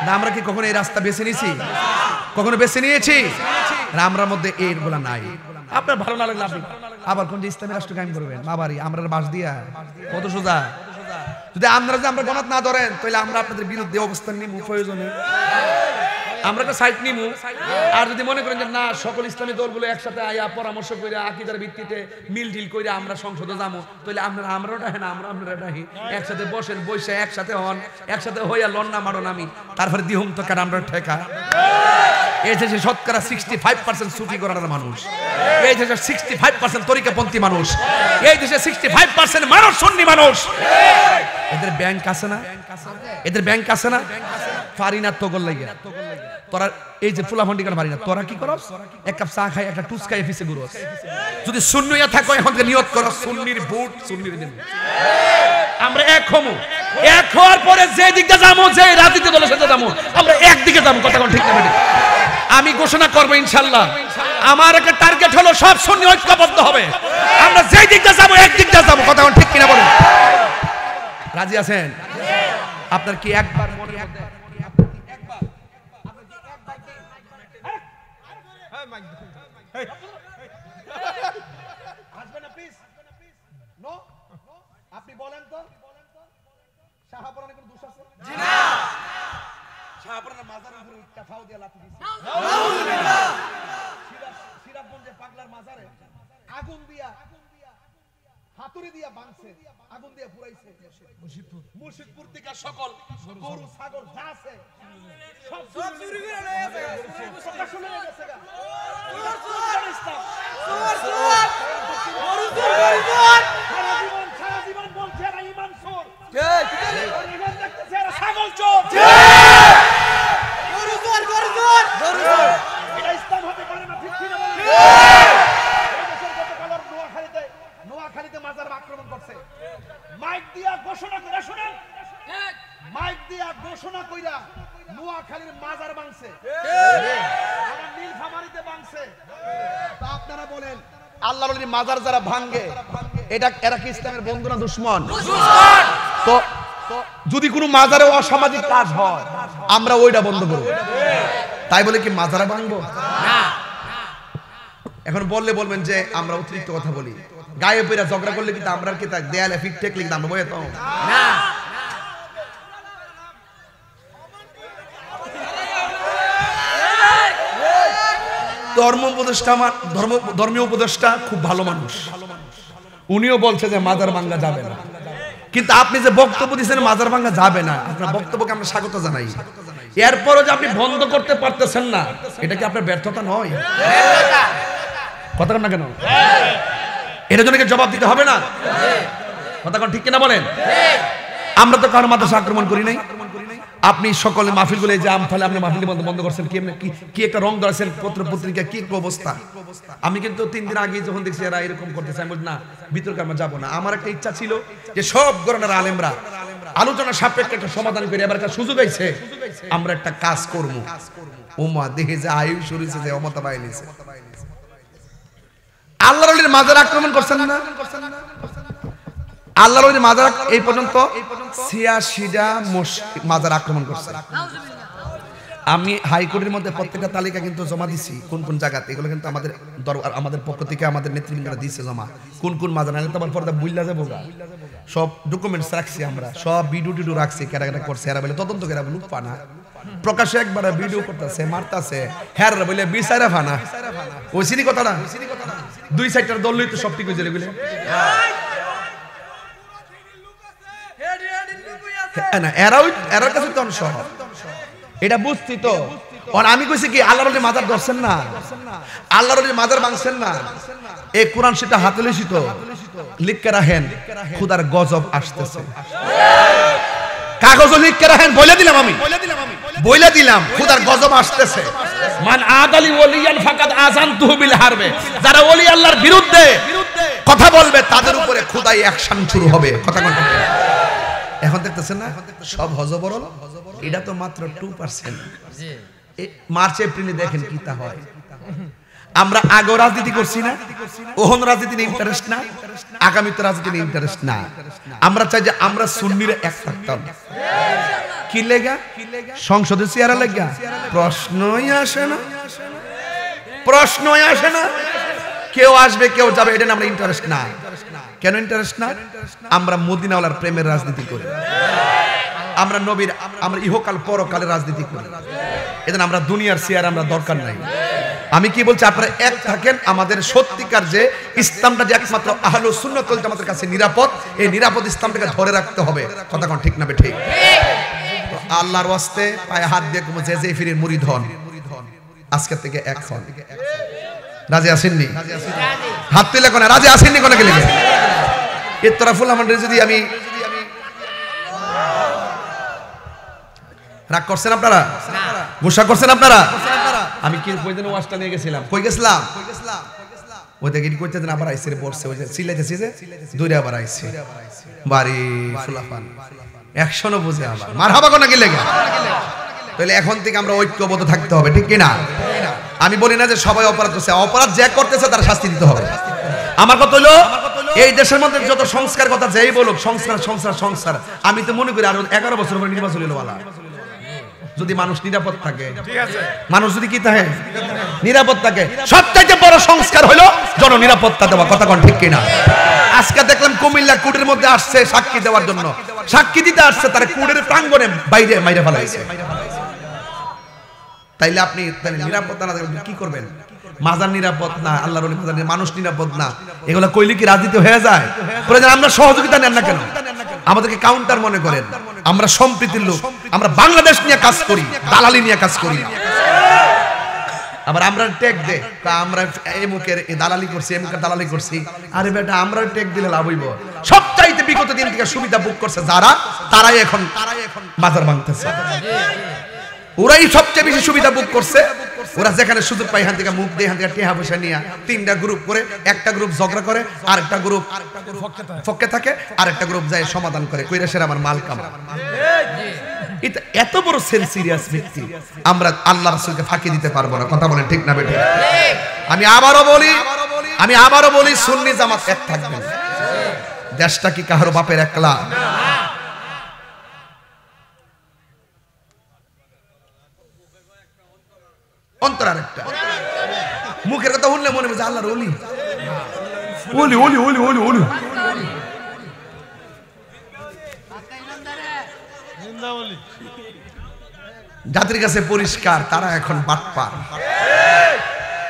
না? আমরা কি কখনো এই রাস্তা বেছে নিয়েছি? কখনো বেছে নিয়েছি? আমরার মধ্যে এইগুলা নাই। আপনার ভালো না লাগলে আপনি আবার কোন যে ইসলামী রাষ্ট্র কায়েম করবেন? বাবারি আমরা বাস দিয়া কত সোজা। যদি আমরা গণাত না ধরেন তাহলে আমরা আপনাদের বিরুদ্ধে অবস্থান নিব, প্রয়োজনে আমরা একটা সাইড নিব। আর যদি মনে করেন যে না, সকল ইসলামী দলগুলো একসাথে আয়া পরামর্শ করে আকীদার ভিত্তিতে মিল টিল করে আমরা সংসদে যাবো, তাহলে আমরাও ডাহে না, আমরা ডাহি। একসাথে বসেন, বসে একসাথে হন, একসাথে হইয়া লন্না মারো নামি, তারপরে দিহুম তো কার আমরা ঠেকা। এই দেশে শতকরা 65% সুফি করার মানুষ, এই দেশে 65% তরিকাপন্থী মানুষ, এই দেশে 65% মানুষ সুন্নি মানুষ। এদের ব্যাংক আছে না? এদের ব্যাংক আছে না? পারি না তো গল লাগে তোরা এই যে ফুলা ফন্ডি পারি না। তোরা কি করস? এক কাপ চা খাই, একটা টুস খাই, অফিসে ঘুরোস। যদি শূন্যইয়া থাকো এখন থেকে নিয়ত করো সুন্নির ভোট সুন্নির দিন। আমরা এক হমু, এক হওয়ার পরে যে দিকটা যাবো, যে রাজনীতি দলের সাথে যাবো, আমরা একদিকে যাবো। কথা কোন ঠিক না? আমি ঘোষণা করবো ইনশাআল্লাহ, আমার একটা টার্গেট হলো সব সুন্নি ঐক্যবদ্ধ হবে। আমরা যে দিকটা যাবো একদিকটা যাবো। কথা কোন ঠিক কিনা বলেন? রাজি আছেন? আপনার কি একবার মনে মধ্যে আপনি বলেন তো, শাহপুরানে কোনো দোষ আছে? জি না। শাহপুরানের মাজারের উপরে উঠটা ফাও দিয়ে লাথি দিছে। নাউজুবিল্লাহ। সিরাজগঞ্জে পাগলার মাজারে আগুন দিয়া হাতুড়ি দিয়া ভাঙছে, আগুন দিয়া পুরাইছে। মুর্শিদপুর থেকে সকল গরু ছাগল যা আছে সব চুরি করে নিয়ে গেছে। প্রকাশন হয়ে গেছে। সারা জীবন বলছে এরা ইমান চোর, ইমান দেখতেছে এরা ছাগল চোর। গরু চোর, গরু চোর, গরু চোর। এটা ইসলাম হতে পারে না, ঠিক কিনা বলেন? নোয়াখালীতে মাজার আক্রমণ করছে, মাইক দিয়া ঘোষণা করে, শুনেন, মাইক দিয়া ঘোষণা কইরা নোয়াখালীর মাজার ভাঙছে, আমার নীলফামারীতে ভাঙছে। তা আপনারা বলেন আল্লাহর ওলির মাজার যারা ভাঙে, এটা এরা কি ইসলামের বন্ধু না দুশমন? তো যদি কোনো মাজারে অসামাজিক কাজ হয় আমরা ওইটা বন্ধ করব, তাই বলে কি মাজারে ভাঙবো না? এখন বললে বলবেন যে আমরা অতিরিক্ত কথা বলি, গায়ে পয়রা ঝগড়া করলে কিন্তু আমরা কি তা দেয়ালে ফিট টেকলে কিন্তু আমরা বইয়ে তো না। ধর্মীয় উপদেষ্টা খুব ভালো মানুষ, উনিও বলছে যে মাজার ভাঙা যাবে না, কিন্তু আপনি যে বক্তব্য দিচ্ছেন মাজার ভাঙা যাবে না, আপনার বক্তব্যকে আমরা স্বাগত জানাই। এরপরও যে আপনি বন্ধ করতে পারতেছেন না, এটা কি আপনার ব্যর্থতা নয়? কথা কন না কেন? এটার জন্য কি জবাব দিতে হবে না? কথা কন ঠিক কিনা বলেন? আমরা তো কারো মাদ্রাসা আক্রমণ করি নাই। আপনি সকলে মাহফিল গুলো যে আমফালে আপনি মাহফিল বন্ধ করছেন, কি একটা রং ধরেছেন পত্র পত্রিকা, কি অবস্থা। আমি কিন্তু 3 দিন আগে যখন দেখছি এরা এরকম করতেছে, আমি বলি না বিতর্কে আমরা যাবো না। আমার একটা ইচ্ছা ছিল যে সব গণনার আলেমরা আলোচনা সাপেক্ষে একটা সমাধান করে এবার একটা সুযোগ আইছে, আমরা একটা কাজ করব। ওমা দেখে যে আয়ু শুরুছে যে অমতা বাইলিছে, আল্লাহর ওলির মাজার আক্রমণ করছেন না? আল্লাহর ওলির মাজার এই পর্যন্ত 86টা মাজার আক্রমণ করছে। আমি হাইকোর্টের মধ্যে প্রত্যেকটা তালিকা কিন্তু জমা দিছি, কোন কোন জায়গাতে, এগুলো কিন্তু আমাদের পক্ষ থেকে আমাদের নেতৃবৃন্দরা দিয়েছে জমা, কোন কোন মাজার। নাহলে তোমার পর্দা বুইলা যাবো, সব ডকুমেন্টস রাখছি, আমরা সব ভিডিও টিডিও রাখছি, কেরা কেরা করছে এরা বলে তদন্ত কেরা লুক পানা প্রকাশ্যে একবার ভিডিও করতেছে, মারতেছে, হ্যাঁ বলে বিচারা ফানা। ওই সিনি কথাটা 2 সাইডটার দল লইতে সব ঠিক হয়ে যাবে বলে না, এরার কাছে তো অংশ এটা বুঝছি তো। আমি কইছি কি আল্লাহর ওলির মাজার ধরছেন না, আল্লাহর ওলির মাজার ভাঙছেন না, এই কোরআন সেটা হাতে লইছি তো, লিখকে রাখেন খুদার গজব আসতেছে, কাগজে লিখকে রাখেন, বলে দিলাম আমি, বলে দিলাম খুদার গজব আসতেছে। মান আদালি ওলিয়ান ফাকাদ আযানতুহু বিল হারবে, যারা ওলি আল্লাহর বিরুদ্ধে কথা বলবে তাদের উপরে খোদাই অ্যাকশন শুরু হবে। কথা বলতে এখন দেখতেছেন না সব হজবরল, এটা তো মাত্র 2%। মার্চ এপ্রিলে দেখেন কি তা হয়। আমরা আগে রাজনীতি করছি না, ওহন রাজনীতি নিয়ে ইন্টারেস্ট না, আগামীতে রাজনীতি নিয়ে ইন্টারেস্ট না। আমরা চাই যে আমরা সুন্নিরা এক থাকতাম। কি লেগা? সংসদে চেয়ারা লেগা? প্রশ্নই আসে না, প্রশ্নই আসে না। কেউ আসবে কেউ যাবে, এটা আমরা ইন্টারেস্ট না। কেন ইন্টারেস্ট না? আমরা মদিনাওয়ালার প্রেমের রাজনীতি করি, আমরা নবীর, আমরা ইহকাল পরকালের রাজনীতি করি। এজন্য আমরা দুনিয়ার চেয়ার আমরা দরকার নাই। আমি কি বলছি, আপনারা এক থাকেন। আমাদের সত্যিকার যে ইসলামটা যে একমাত্র আহলুস সুন্নাত ওয়াল জামাতের কাছে নিরাপদ, এই নিরাপদ ইসলামটাকে ধরে রাখতে হবে। কথা কোন ঠিক না বে ঠিক? তো আল্লাহর ওয়াস্তে পায়ে হাত দিয়ে কোন যে ফিরির মুরিদ হন, আজকে থেকে এক হন। রাজি আছেননি? হাত তুলে কোন রাজি আছেননি? কোন গেলে এর তরফুল আমাদের যদি আমি রাগ করছেন আপনারা, গুসা করছেন আপনারা। আমি কি কই দিন ওয়াজটা নিয়ে গেছিলাম, কই গেছিলাম ওই থেকে কইতে দিন আবার আইছে রে পড়ছে, ওই যে সিলাইতেছি যে দূরে আবার আইছে বাড়ি ফুলাফান অ্যাকশনও বুঝে আবার মারহাবা কোন গেলে গা। তাহলে এখন থেকে আমরা ঐক্যবদ্ধ থাকতে হবে, ঠিক কি না? আমি বলি না যে সবাই অপরাধ করছে, অপরাধ যে করতেছে তার শাস্তি দিতে হবে। আমার কথা হলো এই দেশের মধ্যে যত সংস্কার কথা যেই বলুক, সংস্কার সংস্কার সংস্কার, আমি তো মনে করি আরো 11 বছর পরে নির্বাচন হলো বালা। যদি মানুষ নিরাপদ থাকে, মানুষ যদি কি থাকে নিরাপদ থাকে, সবচাইতে বড় সংস্কার হলো জননিরাপত্তা দেওয়া। কথা কোন ঠিক কিনা? আজকে দেখলাম কুমিল্লা কোর্টের মধ্যে আসছে সাক্ষী দেওয়ার জন্য, সাক্ষী দিতে আসছে, তার কোর্টের প্রাঙ্গণে বাইরে মাইরে ফেলাইছে। তাইলে আপনি নিরাপত্তা না থাকলে কি করবেন? মাজার নিরাপদ না, আল্লাহর ওলি মাজার, মানুষ নিরাপদ না, এগুলা কইলে কি রাজনীতি হয়ে যায়? প্রয়োজন আমরা সহযোগিতা নেন না কেন? আমাদেরকে কাউন্টার মনে করেন। আমরা সম্প্রীতির লোক, আমরা বাংলাদেশ নিয়ে কাজ করি, দালালি নিয়ে কাজ করি না। আবার আমরা ট্যাগ দে, আমরা এমুকের দালালি করছি, এমুকের দালালি করছি। আরে বেটা, আমরা ট্যাগ দিলে লাভ হইব? সবচাইতে বিগত দিন থেকে সুবিধা বুক করছে যারা, তারাই এখন মাজার ভাঙতেছে। ওরাই সবচেয়ে বেশি সুবিধা বুক করছে। ওরা যেখানে সুযোগ পায় এখান থেকে মুখ দিয়ে, এখান থেকে টেহা পয়সা নিয়ে 3টা গ্রুপ করে, একটা গ্রুপ ঝগড়া করে, আরেকটা গ্রুপ ফক্কে থাকে, আরেকটা গ্রুপ যায় সমাধান করে, কইরা সেরা আমার মাল কামায়। এটা এত বড় সিরিয়াস ব্যক্তি, আমরা আল্লাহ রাসূলকে ফাঁকি দিতে পারবো না। কথা বলেন ঠিক না বেঠিক? আমি আবারও বলি সুন্নি জামাত এক থাকবেন। দেশটা কি কারো বাপের একলা? অন্তর আরেকটা। মুখের কথা শুনলে মনে হয় আল্লাহর ওলি ওলি ওলি ওলি ওলি ওলি। জাতির কাছে পরিষ্কার, তারা এখন বাটপার।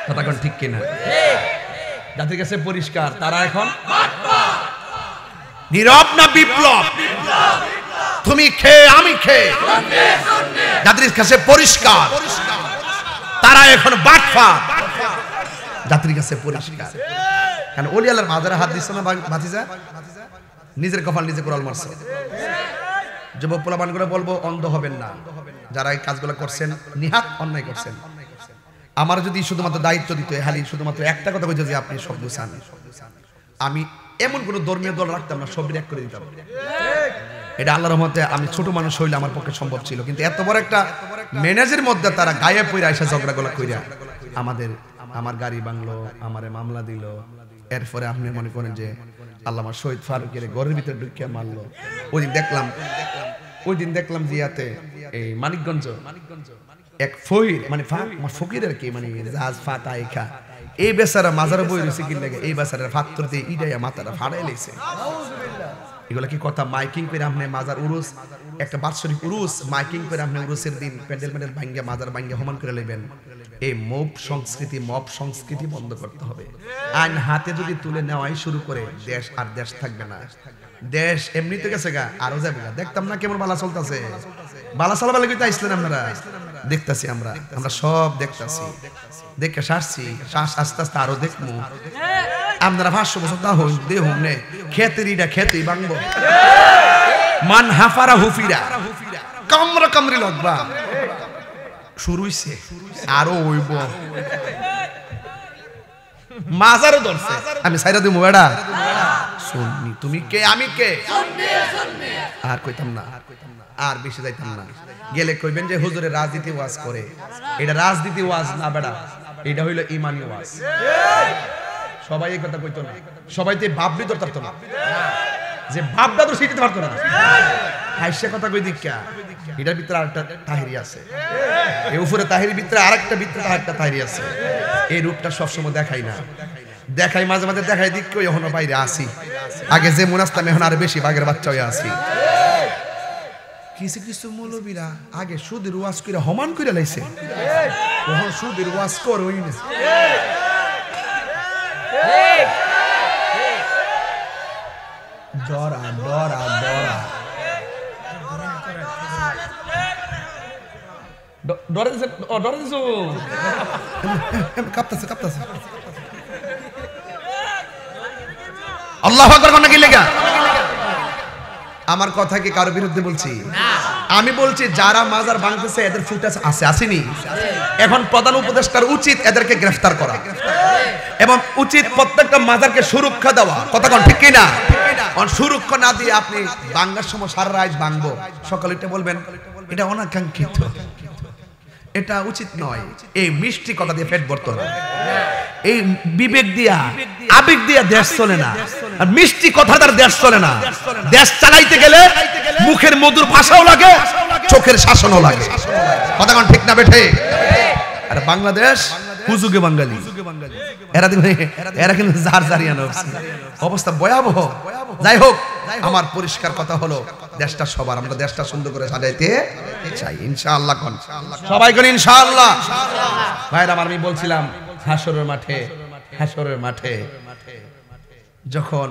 কথা কোন ঠিক কিনা? জাতির কাছে পরিষ্কার, তারা এখন নীরব না বিপ্লব? তুমি খেয়ে আমি খেয়ে, জাতির কাছে পরিষ্কার, তারা এখন বাটপার। জাতির কাছে পরিষ্কার। কারণ ওলি আল্লাহর মাজারে হাত দিছ না ভাতিজা, নিজের কপাল নিজে কোরাল মারছে। যুবক পোলাপান করে বলবো, অন্ধ হবেন না। যারা এই কাজগুলো করছেন নিহাত অন্যায় করছেন। আমার যদি শুধুমাত্র দায়িত্ব দিত, খালি শুধুমাত্র একটা কথা কইছে যে আপনি সব গুছান, আমি এমন কোন ধর্মীয় দল রাখতাম না, সব এক করে দিতাম। এটা আল্লাহর রহমতে আমি ছোট মানুষ হইলে আমার পক্ষে সম্ভব ছিল, কিন্তু এত বড় একটা ম্যানেজের মধ্যে তারা গায়ে পইরা এসে ঝগড়াগুলো কইরা আমার গাড়ি ভাঙলো, আমারে মামলা দিল। এরপরে আপনি মনে করেন যে আল্লামা শহীদ ফারুকের ঘরের ভিতরে ঢুকিয়ে মারলো। ওই দিন দেখলাম জিয়াতে এই মানিকগঞ্জ এক ফকির, মানে ফকির আর কি, মানে জাহাজ ফাতা এখা, এই বেচারা মাজারে বই রয়েছে কি লাগে, এই বেচারা ফাত্তর দিয়ে ইডাইয়া মাথাটা ফাড়াই লেগেছে। এগুলা কি কথা? মাইকিং করে আপনি মাজার উরুস, একটা বাৎসরিক উরুস মাইকিং করে আপনি উরুসের দিন প্যান্ডেল ভাঙ্গিয়া মাজার ভাঙ্গিয়া হোমান করে নেবেন। এই মব সংস্কৃতি বন্ধ করতে হবে। আইন হাতে যদি তুলে নেওয়াই শুরু করে, দেশ আর দেশ থাকবে না। দেশ এমনিতে গেছে গা, আরো যাবে গা। দেখতাম না কেমন বালা চলতেছে, বালা চালাবার লাগি তো আইসলেন আপনারা। দেখতাছি আমরা সব দেখতাছি, দেখে সারছি, আস্তে আস্তে আরো দেখবো। আপনারা 500 বছর তা হই দেহুম নে, খেতেরিটা খেতেই ভাঙবো। মান হাফারা হুফিরা কামরি লগবা শুরু হইছে, আরো হইব। মাজারও ধরছে আমি সাইরা দিমু বেড়া সুন্নি তুমি কে আমি কে আর কইতাম না আর বেশি যাইতাম না গেলে কইবেন যে হুজুরে রাজনীতি ওয়াজ করে এটা রাজনীতি ওয়াজ না বেড়া এটা হইলো ঈমানি ওয়াজ সবাই এই কথা কইতো না সবাই তো ভাববি তো পারতো না যে ভাবটা তো শিখতে পারতো না হাইসা কথা কই দিকা এটার ভিতরে আরেকটা তাহিরি আছে এই উপরে তাহিরির ভিতরে আরেকটা ভিতরে আরেকটা তাহিরি আছে এই রূপটা সব সময় দেখাই না দেখাই মাঝে মাঝে দেখাই দিক কই এখনো বাইরে আসি আগে যে মুনাস্তাম এখন আর বেশি বাগের বাচ্চা হয়ে আসি কিছু কিছু মৌলবীরা আগে সুদের ওয়াজ কইরা হমান কইরা লাইছে ওহন সুদের ওয়াজ করই না ডরা ডরা ডরা ডরে দিছে ও ডরে দিছো কাঁপতাছে কাঁপতাছে আল্লাহু আকবার কোন কি লেগা আমার কথা কি কারো বিরুদ্ধে বলছি আমি বলছি যারা মাজার ভাঙতেছে এদের ফুটেজ আছে আসেনি এখন প্রধান উপদেষ্টার উচিত এদেরকে গ্রেফতার করা এবং উচিত প্রত্যেকটা মাজারকে সুরক্ষা দেওয়া কথা কোন ঠিক কি না সুরক্ষা না দিয়ে আপনি ভাঙার সময় সারা রাত ভাঙবো সকালে এটা বলবেন এটা অনাকাঙ্ক্ষিত এটা উচিত নয় এই মিষ্টি কথা দিয়ে পেট ভরতো না এই বিবেক দিয়া আবেগ দিয়া দেশ চলে না আর মিষ্টি কথা তার দেশ চলে না দেশ চালাইতে গেলে মুখের মধুর ভাষাও লাগে চোখের শাসনও লাগে কথা কোন ঠিক না বেঠে আর বাংলাদেশ হুজুগে বাঙালি এরা কিন্তু জার জারিয়ানো অবস্থা ভয়াবহ যাই হোক আমার পরিষ্কার কথা হলো দেশটা সবার আমরা দেশটা সুন্দর করে সাজাইতে চাই ইনশাআল্লাহ কোন সবাই কোন ইনশাআল্লাহ ভাইরা আমি বলছিলাম হাসরের মাঠে যখন